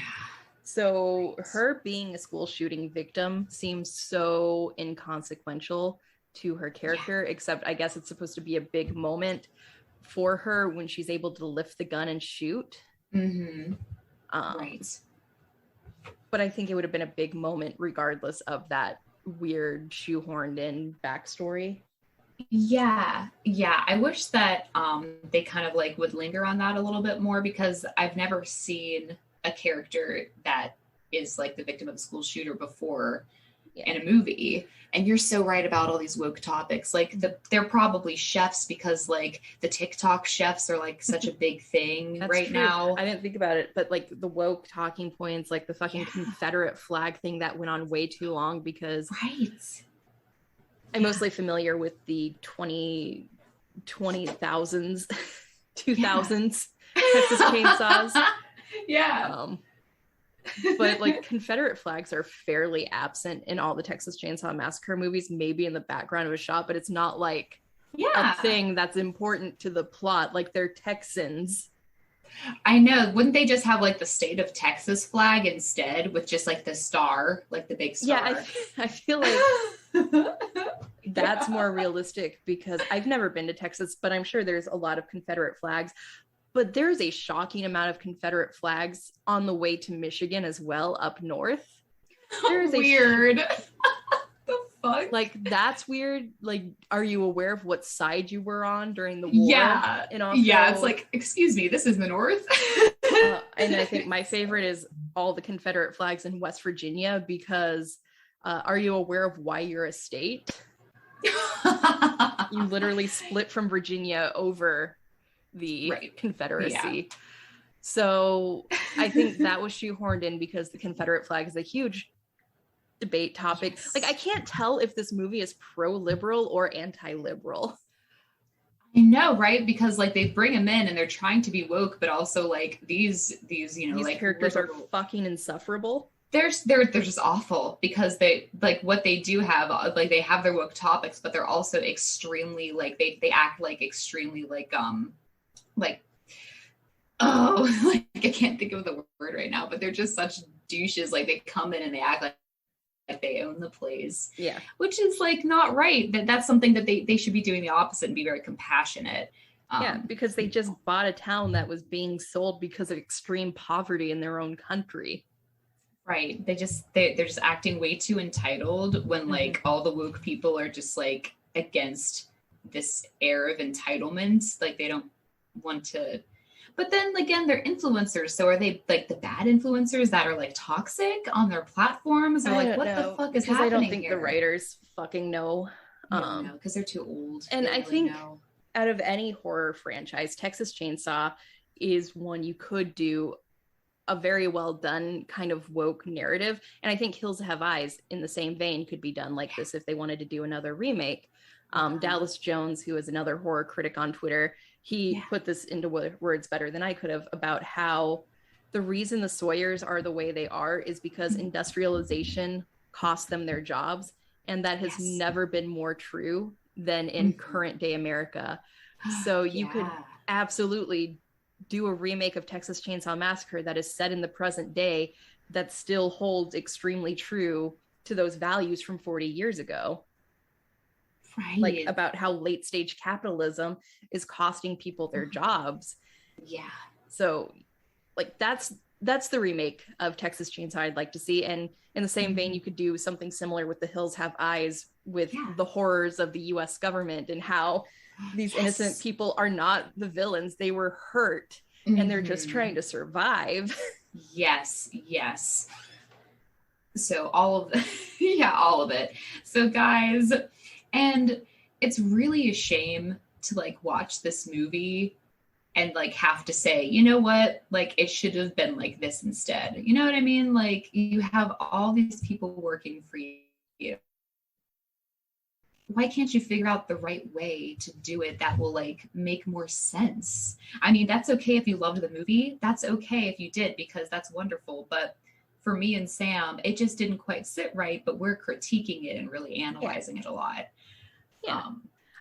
So her being a school shooting victim seems so inconsequential to her character, except I guess it's supposed to be a big moment for her when she's able to lift the gun and shoot. Mm-hmm. Right. But I think it would have been a big moment regardless of that weird shoehorned in backstory. Yeah. I wish that they kind of would linger on that a little bit more, because I've never seen a character that is the victim of a school shooter before in a movie. And you're so right about all these woke topics. They're probably chefs because the TikTok chefs are such a big thing right now. I didn't think about it, but the woke talking points, the fucking Confederate flag thing that went on way too long, because I'm mostly familiar with the 2000s, 2000s Texas Chainsaws. But Confederate flags are fairly absent in all the Texas Chainsaw Massacre movies, maybe in the background of a shot, but it's not a thing that's important to the plot. They're Texans. I know. Wouldn't they just have the state of Texas flag instead, with just the star, the big star? Yeah, I feel that's more realistic, because I've never been to Texas, but I'm sure there's a lot of Confederate flags. But there's a shocking amount of Confederate flags on the way to Michigan as well, up north. There's weird. The fuck? That's weird. Are you aware of what side you were on during the war? Yeah. And also, it's excuse me, this is the north. And I think my favorite is all the Confederate flags in West Virginia, because are you aware of why you're a state? You literally split from Virginia over the Confederacy. So I think that was shoehorned in because the Confederate flag is a huge debate topic. Like, I can't tell if this movie is pro-liberal or anti-liberal. I know, right? Because like they bring them in and they're trying to be woke, but also like these you know, these like characters are fucking insufferable. They're just awful because they like what they do have, like they have their woke topics, but they're also extremely like they act like extremely like oh like I can't think of the word right now, but they're just such douches. Like they come in and they act like they own the place. Yeah. Which is like not right. That's something that they should be doing the opposite and be very compassionate. Yeah, because they just bought a town that was being sold because of extreme poverty in their own country. Right. They're just acting way too entitled when like all the woke people are just like against this air of entitlement. Like they don't want to. But then again, they're influencers. So are they like the bad influencers that are like toxic on their platforms? Or like what the fuck is happening? I don't think here? The writers fucking know. No, because they're too old. And I think out of any horror franchise, Texas Chainsaw is one you could do a very well done kind of woke narrative. And I think Hills Have Eyes in the same vein could be done like this if they wanted to do another remake. Dallas Jones, who is another horror critic on Twitter, he put this into words better than I could have about how the reason the Sawyers are the way they are is because industrialization cost them their jobs. And that has never been more true than in current day America. So you could absolutely do a remake of Texas Chainsaw Massacre that is set in the present day that still holds extremely true to those values from 40 years ago. Right. Like about how late stage capitalism is costing people their jobs. Yeah. So like that's the remake of Texas Chainsaw I'd like to see. And in the same vein, you could do something similar with The Hills Have Eyes with the horrors of the US government and how these innocent people are not the villains. They were hurt and they're just trying to survive. Yes. So all of all of it. So guys, and it's really a shame to like watch this movie and like have to say, you know what, like it should have been like this instead. You know what I mean? Like you have all these people working for you. Why can't you figure out the right way to do it that will like make more sense? I mean, that's okay if you loved the movie. That's okay if you did, because that's wonderful. But for me and Sam, it just didn't quite sit right, but we're critiquing it and really analyzing it a lot. Yeah.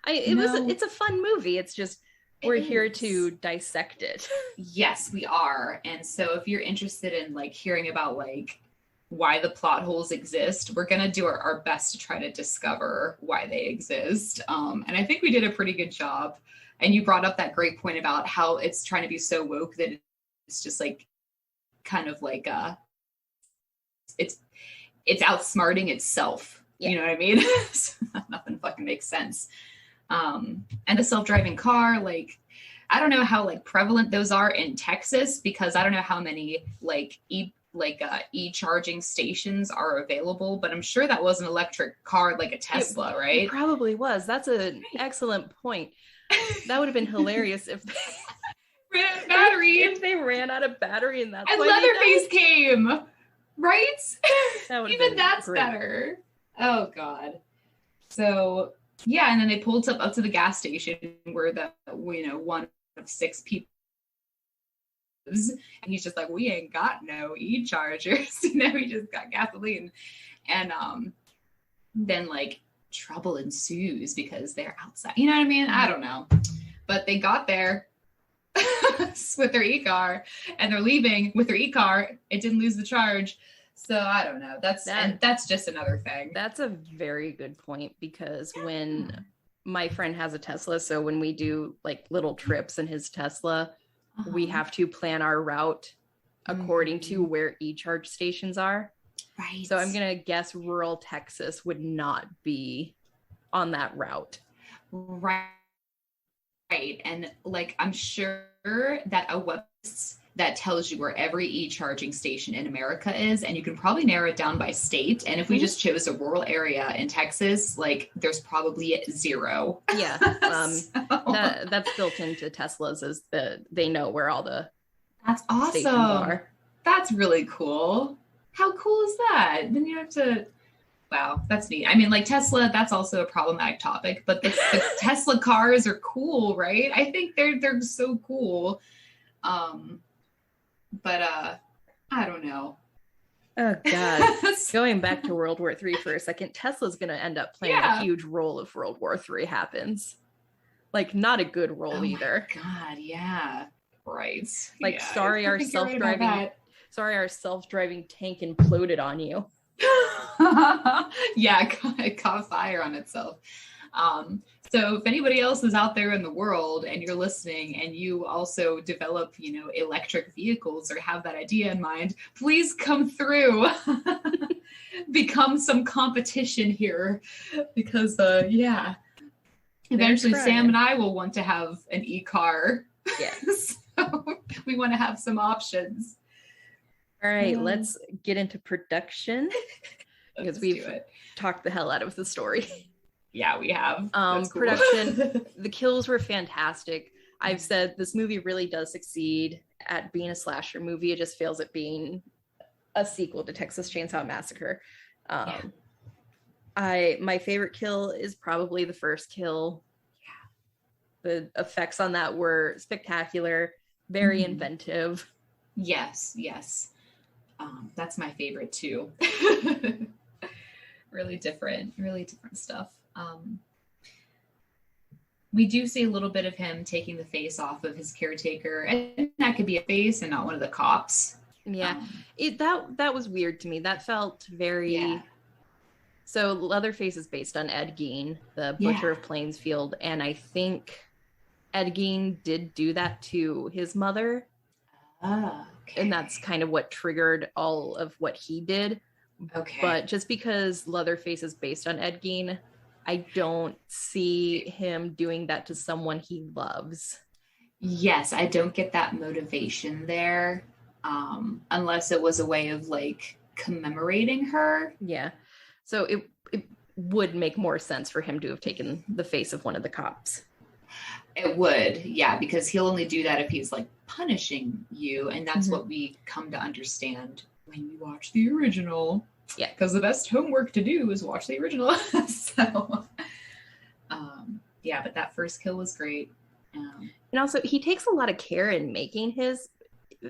It's a fun movie. It's just, we're here to dissect it. Yes, we are. And so if you're interested in like hearing about like why the plot holes exist, we're going to do our best to try to discover why they exist. And I think we did a pretty good job. And you brought up that great point about how it's trying to be so woke that it's just like kind of like it's outsmarting itself. Yeah. You know what I mean? Nothing fucking makes sense. And the self-driving car, like, I don't know how like prevalent those are in Texas, because I don't know how many like e-charging stations are available, but I'm sure that was an electric car, like a Tesla, right? It probably was. That's an excellent point. That would have been hilarious if they ran out of battery. If they ran out of battery and that's why Leatherface came, right? That even that's great. Better. Oh God. So yeah, and then they pulled up to the gas station where one of 6 people lives, and he's just like, we ain't got no e-chargers. We just got gasoline. And then like trouble ensues because they're outside. You know what I mean? I don't know. But they got there with their e-car and they're leaving with their e-car. It didn't lose the charge. So I don't know. That's just another thing. That's a very good point, because when my friend has a Tesla, so when we do like little trips in his Tesla, we have to plan our route according to where e-charge stations are. Right. So I'm going to guess rural Texas would not be on that route. Right. And like, I'm sure that a website that tells you where every e-charging station in America is, and you can probably narrow it down by state. And if we just chose a rural area in Texas, like there's probably 0. Yeah. That's built into Teslas, is that they know where all the That's awesome. Stations are. That's really cool. How cool is that? Then you have to Wow, that's neat. I mean, like Tesla, that's also a problematic topic, but the Tesla cars are cool, right? I think they're so cool. But I don't know. Oh God. Going back to World War III for a second, Tesla's gonna end up playing a huge role if World War III happens. Like, not a good role either. God, yeah. Right. Like, yeah, sorry our self-driving tank imploded on you. Yeah, it caught fire on itself. So if anybody else is out there in the world and you're listening and you also develop, electric vehicles or have that idea in mind, please come through. Become some competition here because, eventually Sam and I will want to have an e-car. Yes. So we want to have some options. All right, let's get into production because we've talked the hell out of the story. Yeah, we have. Cool. Production, the kills were fantastic. I've said this movie really does succeed at being a slasher movie. It just fails at being a sequel to Texas Chainsaw Massacre. My favorite kill is probably the first kill. Yeah. The effects on that were spectacular, very inventive. Yes. That's my favorite too. really different stuff. We do see a little bit of him taking the face off of his caretaker, and that could be a face and not one of the cops. Yeah, that was weird to me. That felt very. Yeah. So Leatherface is based on Ed Gein, the butcher of Plainsfield, and I think Ed Gein did do that to his mother. Okay. And that's kind of what triggered all of what he did. Okay. But just because Leatherface is based on Ed Gein, I don't see him doing that to someone he loves. Yes, I don't get that motivation there, unless it was a way of like commemorating her. Yeah. So it would make more sense for him to have taken the face of one of the cops. It would, yeah, because he'll only do that if he's like punishing you, and that's what we come to understand when we watch the original. Yeah, because the best homework to do is watch the original. So, but that first kill was great. And also, he takes a lot of care in making his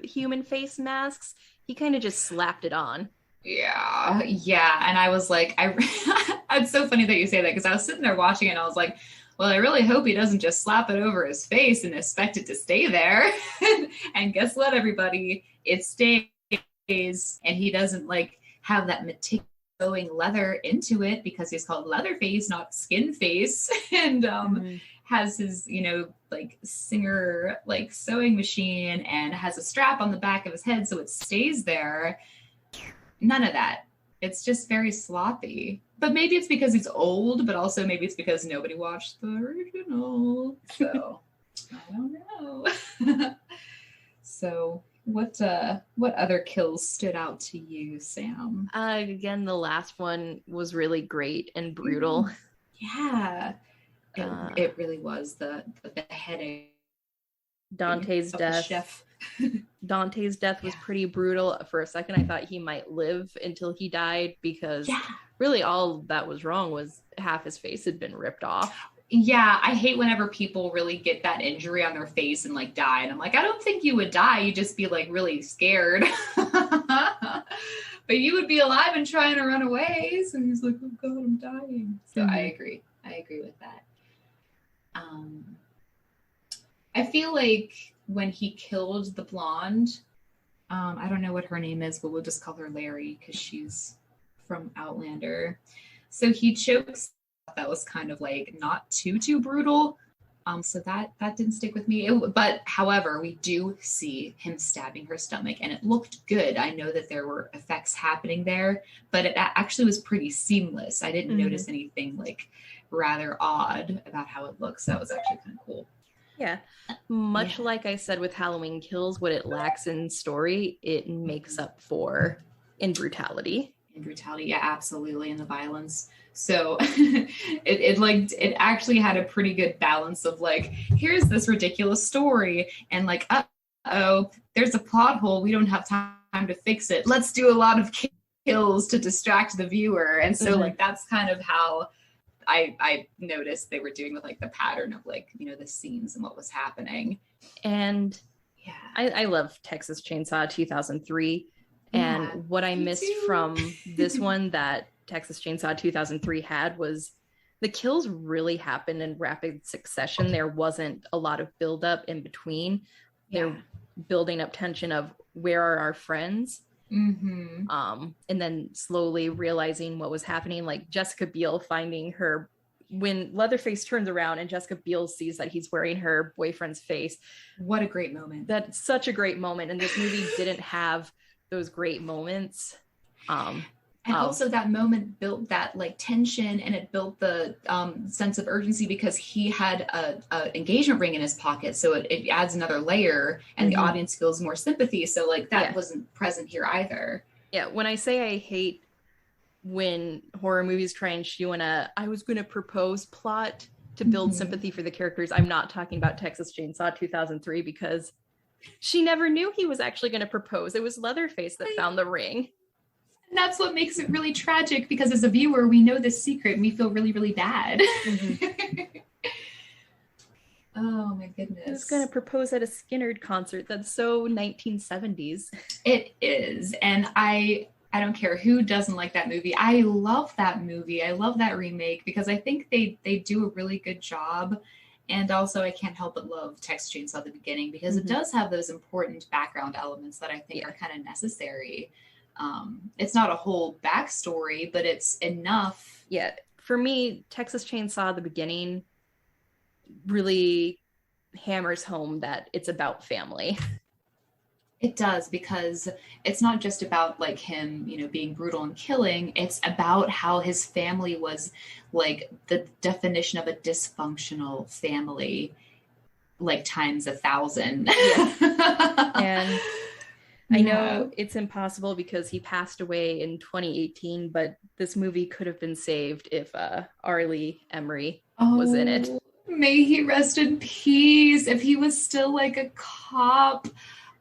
human face masks. He kind of just slapped it on. Yeah, and I was like, it's so funny that you say that, because I was sitting there watching it and I was like, well, I really hope he doesn't just slap it over his face and expect it to stay there. And guess what, everybody? It stays, and he doesn't like have that meticulous sewing leather into it because he's called Leatherface, not Skin Face, and has his, like Singer like sewing machine and has a strap on the back of his head so it stays there. None of that. It's just very sloppy. But maybe it's because he's old, but also maybe it's because nobody watched the original. So I don't know. So what other kills stood out to you, Sam? Again, the last one was really great and brutal. Yeah. It really was the headache. Dante's death. Chef. Dante's death was pretty brutal. For a second, I thought he might live until he died, because really all that was wrong was half his face had been ripped off. Yeah, I hate whenever people really get that injury on their face and like die. And I'm like, I don't think you would die. You'd just be like really scared. But you would be alive and trying to run away. So he's like, oh God, I'm dying. So I agree with that. I feel like when he killed the blonde, I don't know what her name is, but we'll just call her Larry because she's from Outlander. So he chokes. That was kind of like not too brutal. So that didn't stick with me. But however, we do see him stabbing her stomach, and it looked good. I know that there were effects happening there, but it actually was pretty seamless. I didn't notice anything like rather odd about how it looks. That was actually kind of cool. Yeah. Much like I said with Halloween Kills, what it lacks in story, it makes up for in brutality. Yeah, absolutely. And the violence. So it actually had a pretty good balance of like, here's this ridiculous story, and like, uh-oh, there's a plot hole. We don't have time to fix it. Let's do a lot of kills to distract the viewer. And so like that's kind of how I noticed they were doing with like the pattern of like, you know, the scenes and what was happening. And yeah, I love Texas Chainsaw 2003. And what I missed from this one that Texas Chainsaw 2003 had was the kills really happened in rapid succession. There wasn't a lot of buildup in between. They're building up tension of where are our friends? And then slowly realizing what was happening, like Jessica Biel finding her when Leatherface turns around and Jessica Biel sees that he's wearing her boyfriend's face. What a great moment. That's such a great moment. And this movie didn't have those great moments. And also that moment built that like tension, and it built the sense of urgency because he had a engagement ring in his pocket. So it adds another layer, and the audience feels more sympathy. So like that wasn't present here either. Yeah. When I say I hate when horror movies try and shoe in I was going to propose plot to build sympathy for the characters, I'm not talking about Texas Chainsaw 2003 because she never knew he was actually going to propose. It was Leatherface that found the ring. And that's what makes it really tragic, because as a viewer, we know this secret and we feel really, really bad. Oh my goodness. He was going to propose at a Skynyrd concert. That's so 1970s. It is. And I don't care who doesn't like that movie. I love that movie. I love that remake because I think they do a really good job. And also I can't help but love Texas Chainsaw at the beginning because it does have those important background elements that I think are kind of necessary. It's not a whole backstory, but it's enough. Yeah. For me, Texas Chainsaw the beginning really hammers home that it's about family. It does, because it's not just about like him, you know, being brutal and killing. It's about how his family was like the definition of a dysfunctional family, like times 1,000. Yeah. And I know it's impossible because he passed away in 2018, but this movie could have been saved if Arlie Emery was in it. May he rest in peace. If he was still like a cop.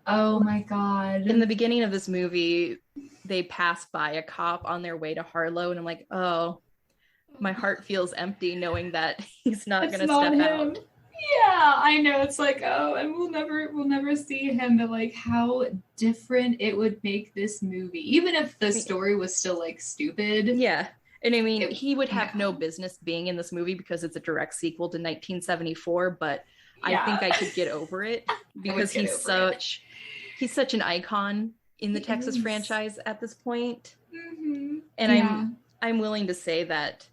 Oh my God. In the beginning of this movie, they pass by a cop on their way to Harlow, and I'm like, oh, my heart feels empty knowing that he's not going to step out. Yeah, I know. It's like, oh, and we'll never see him, but like how different it would make this movie, even if the story was still like stupid. Yeah. And I mean, he would have no business being in this movie because it's a direct sequel to 1974, but I think I could get over it because he's such an icon in the Texas franchise at this point. And I'm willing to say that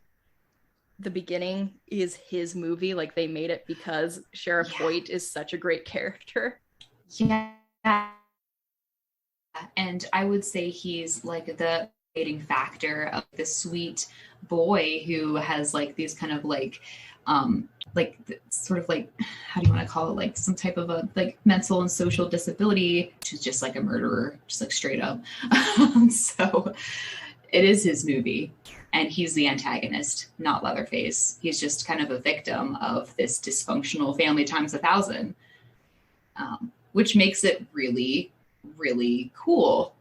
the beginning is his movie. Like they made it because Sheriff Hoyt is such a great character. Yeah. And I would say he's like the motivating factor of the sweet boy who has like these kind of like sort of like, how do you want to call it? Like some type of a like mental and social disability, which is just like a murderer, just like straight up. So it is his movie. And he's the antagonist, not Leatherface. He's just kind of a victim of this dysfunctional family times 1,000, which makes it really, really cool.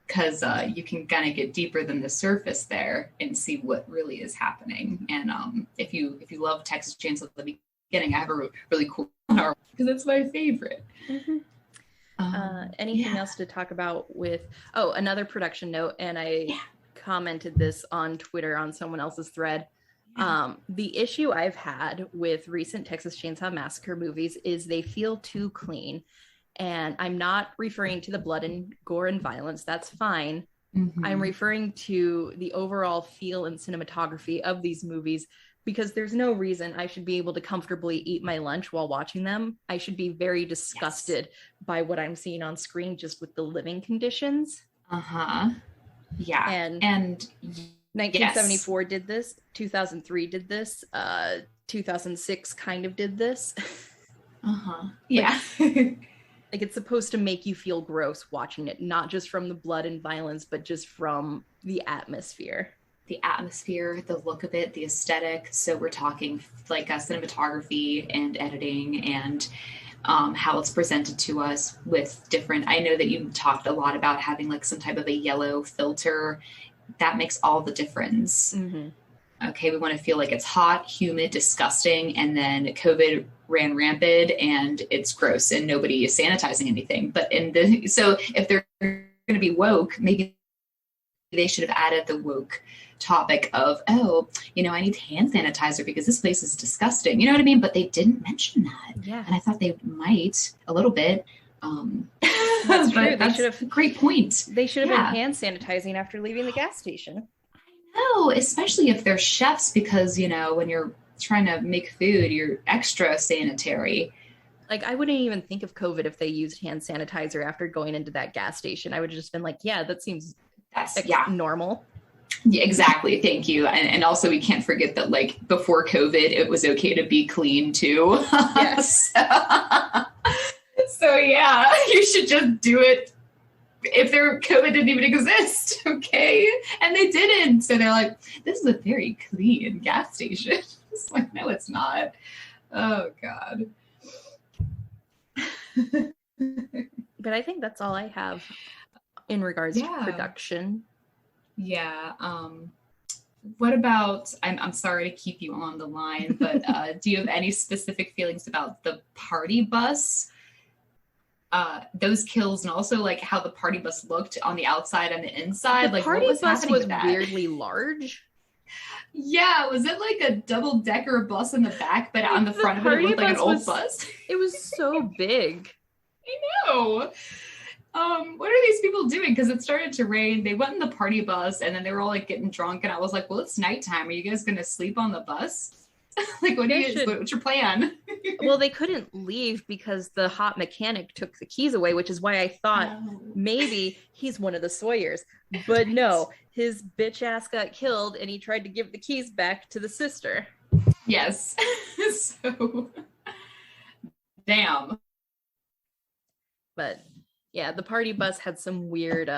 Because you can kind of get deeper than the surface there and see what really is happening. And if you love Texas Chainsaw at the beginning, I have a really cool one because it's my favorite. Anything else to talk about with? Oh, another production note, and I commented this on Twitter on someone else's thread. The issue I've had with recent Texas Chainsaw Massacre movies is they feel too clean. And I'm not referring to the blood and gore and violence. That's fine. I'm referring to the overall feel and cinematography of these movies, because there's no reason I should be able to comfortably eat my lunch while watching them. I should be very disgusted by what I'm seeing on screen just with the living conditions. Yeah. And 1974 did this. 2003 did this. 2006 kind of did this. Yeah. Like it's supposed to make you feel gross watching it, not just from the blood and violence, but just from the atmosphere. The atmosphere, the look of it, the aesthetic. So we're talking like cinematography and editing and how it's presented to us with different, I know that you talked a lot about having like some type of a yellow filter. That makes all the difference. Mm-hmm. Okay, we want to feel like it's hot, humid, disgusting, and then COVID ran rampant and it's gross and nobody is sanitizing anything. But so if they're going to be woke, maybe they should have added the woke topic of, oh, I need hand sanitizer because this place is disgusting. You know what I mean? But they didn't mention that. Yeah. And I thought they might a little bit. That's true. That's a great point. They should have been hand sanitizing after leaving the gas station. No, especially if they're chefs, because, when you're trying to make food, you're extra sanitary. Like, I wouldn't even think of COVID if they used hand sanitizer after going into that gas station. I would have just been like, yeah, that seems normal. Yeah, exactly. Thank you. And also we can't forget that like before COVID, it was okay to be clean too. Yes. So yeah, you should just do it if their COVID didn't even exist. Okay. And they didn't. So they're like, this is a very clean gas station. It's like, no, it's not. Oh God. But I think that's all I have in regards to production. Yeah. What about, I'm sorry to keep you on the line, but do you have any specific feelings about the party bus? Those kills, and also like how the party bus looked on the outside and the inside. The like party what was bus happening was with that? weirdly large. Yeah, was it like a double-decker bus in the back, but on the front of it looked like an old bus? It was so big. I know. What are these people doing? Because it started to rain. They went in the party bus, and then they were all like getting drunk. And I was like, "Well, it's nighttime. Are you guys going to sleep on the bus? Like, what's your plan?" Well, they couldn't leave because the hot mechanic took the keys away, which is why I thought maybe he's one of the Sawyers. But no, his bitch ass got killed, and he tried to give the keys back to the sister. Yes. So, damn. But yeah, the party bus had some weird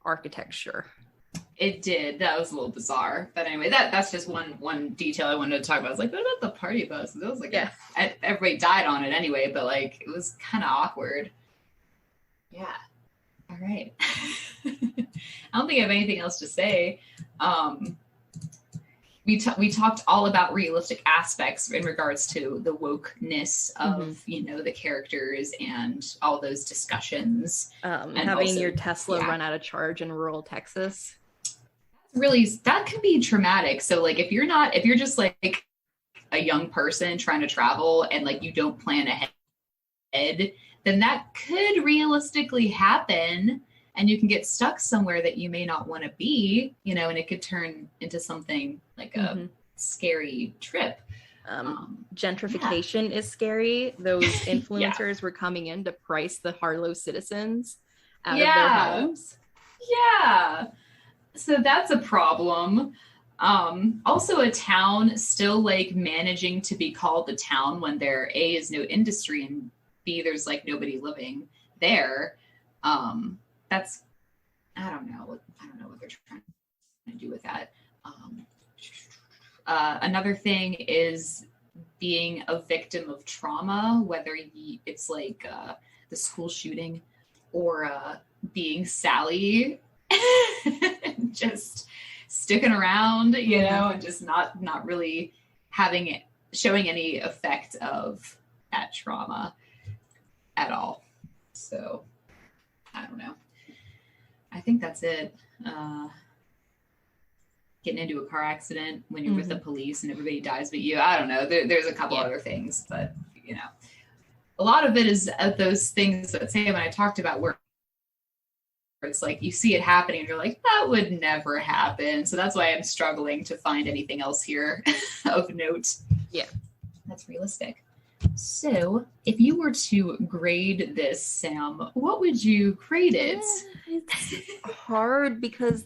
architecture. It did. That was a little bizarre. But anyway, that's just one detail I wanted to talk about. I was like, what about the party bus? It was like, everybody died on it anyway, but like, it was kind of awkward. Yeah. All right. I don't think I have anything else to say. We talked all about realistic aspects in regards to the wokeness of, the characters and all those discussions. And having also, your Tesla run out of charge in rural Texas. Really, that can be traumatic. So like, if you're just like a young person trying to travel and like you don't plan ahead, then that could realistically happen. And you can get stuck somewhere that you may not want to be, and it could turn into something like a scary trip. Gentrification is scary. Those influencers were coming in to price the Harlow citizens out of their homes. Yeah. So that's a problem. Also a town still like managing to be called a town when there A is no industry and B there's like nobody living there. That's, I don't know what they're trying to do with that. Another thing is being a victim of trauma, whether it's like the school shooting or being Sally, just sticking around, and just not really showing any effect of that trauma at all. So I don't know. I think that's it. Getting into a car accident when you're with the police and everybody dies but you. I don't know. There's a couple other things, but a lot of it is those things that Sam and I talked about where it's like you see it happening and you're like, that would never happen. So that's why I'm struggling to find anything else here of note. Yeah. That's realistic. So, if you were to grade this, Sam, what would you grade it? It's hard because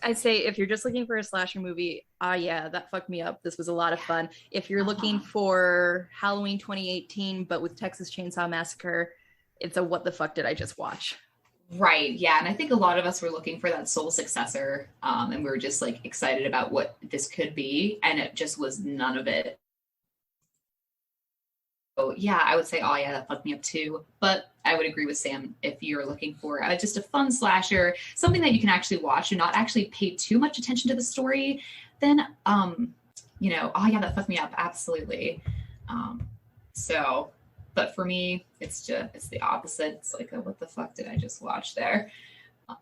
I'd say if you're just looking for a slasher movie, that fucked me up. This was a lot of fun. If you're looking for Halloween 2018, but with Texas Chainsaw Massacre, it's a what the fuck did I just watch? Right, yeah. And I think a lot of us were looking for that soul successor, and we were just like excited about what this could be, and it just was none of it. yeah, I would say, oh yeah, that fucked me up too. But I would agree with Sam if you're looking for just a fun slasher, something that you can actually watch and not actually pay too much attention to the story, then you know, oh yeah, that fucked me up, absolutely. But for me, it's the opposite. It's like, what the fuck did I just watch there?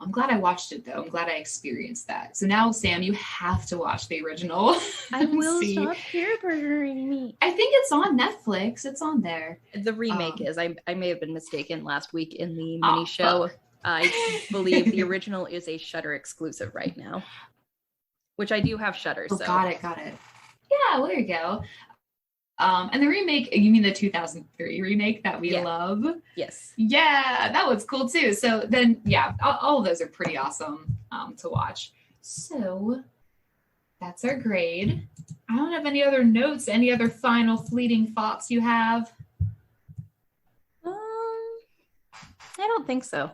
I'm glad I watched it though. I'm glad I experienced that. So now, Sam, you have to watch the original. I will stop peer-pressuring me. I think it's on Netflix. It's on there. The remake is. I may have been mistaken last week in the mini show. Fuck. I believe the original is a Shudder exclusive right now, which I do have Shudder. Oh, so. Got it. Yeah, well, there you go. And the remake, you mean the 2003 remake that we love? Yes. Yeah, that was cool too. So then, yeah, all of those are pretty awesome to watch. So that's our grade. I don't have any other notes, any other final fleeting thoughts you have? I don't think so.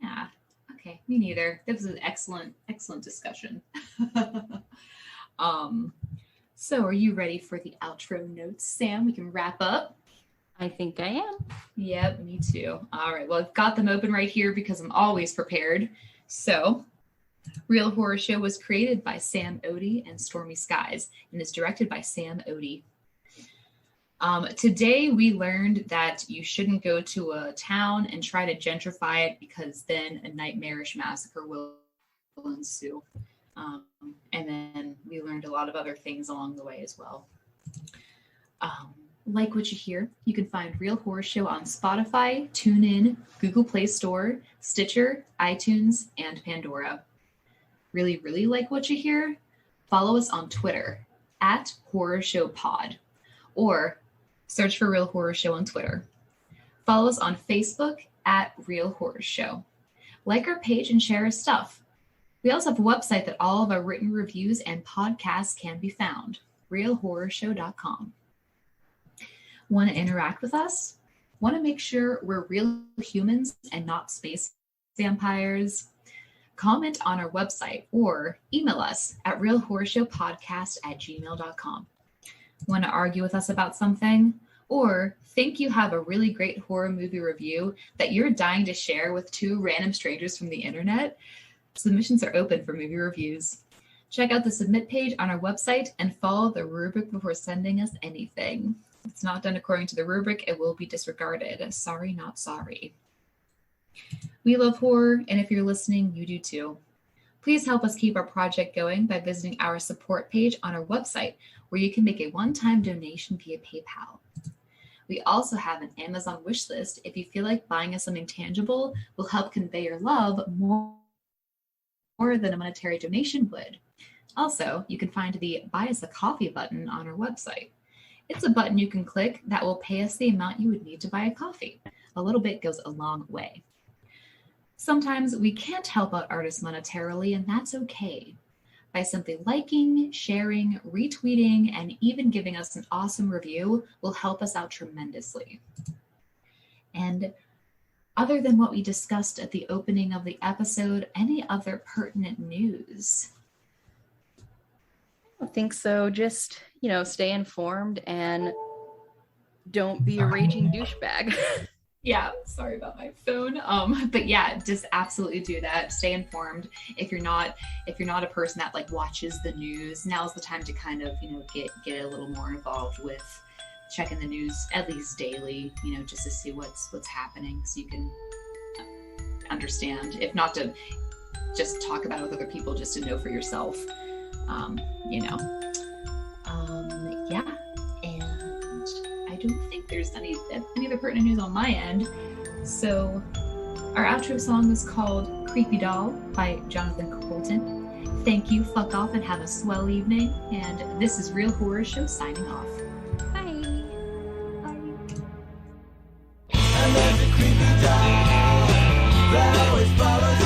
Yeah. Okay, me neither. This was an excellent discussion. So are you ready for the outro notes, Sam? We can wrap up. I think I am. Yep, me too. All right, well, I've got them open right here because I'm always prepared. So, Real Horror Show was created by Sam Odie and Stormy Skies and is directed by Sam Odie. Today, we learned that you shouldn't go to a town and try to gentrify it because then a nightmarish massacre will ensue. And then we learned a lot of other things along the way as well. Like what you hear, you can find Real Horror Show on Spotify, TuneIn, Google Play Store, Stitcher, iTunes, and Pandora. Really, really like what you hear? Follow us on Twitter @HorrorShowPod or search for Real Horror Show on Twitter. Follow us on Facebook @Real Horror Show. Like our page and share our stuff. We also have a website that all of our written reviews and podcasts can be found, realhorrorshow.com. Want to interact with us? Want to make sure we're real humans and not space vampires? Comment on our website or email us at realhorrorshowpodcast@gmail.com. Want to argue with us about something? Or think you have a really great horror movie review that you're dying to share with two random strangers from the internet? Submissions are open for movie reviews. Check out the submit page on our website and follow the rubric before sending us anything. If it's not done according to the rubric, it will be disregarded. Sorry, not sorry. We love horror, and if you're listening, you do too. Please help us keep our project going by visiting our support page on our website, where you can make a one-time donation via PayPal. We also have an Amazon wish list if you feel like buying us something tangible will help convey your love more than a monetary donation would. Also, you can find the Buy Us a Coffee button on our website. It's a button you can click that will pay us the amount you would need to buy a coffee. A little bit goes a long way. Sometimes we can't help out artists monetarily, and that's okay. By simply liking, sharing, retweeting, and even giving us an awesome review will help us out tremendously. And other than what we discussed at the opening of the episode, any other pertinent news? I don't think so. Just, stay informed and don't be a raging douchebag. Yeah, sorry about my phone. But yeah, just absolutely do that. Stay informed. If you're not a person that watches the news, now's the time to kind of, get a little more involved with checking the news at least daily, just to see what's happening so you can understand, if not to just talk about it with other people, just to know for yourself, yeah. And I don't think there's any other pertinent news on my end. So our outro song is called Creepy Doll by Jonathan Colton. Thank you, fuck off, and have a swell evening. And this is Real Horror Show signing off. And there's a creepy doll that always follows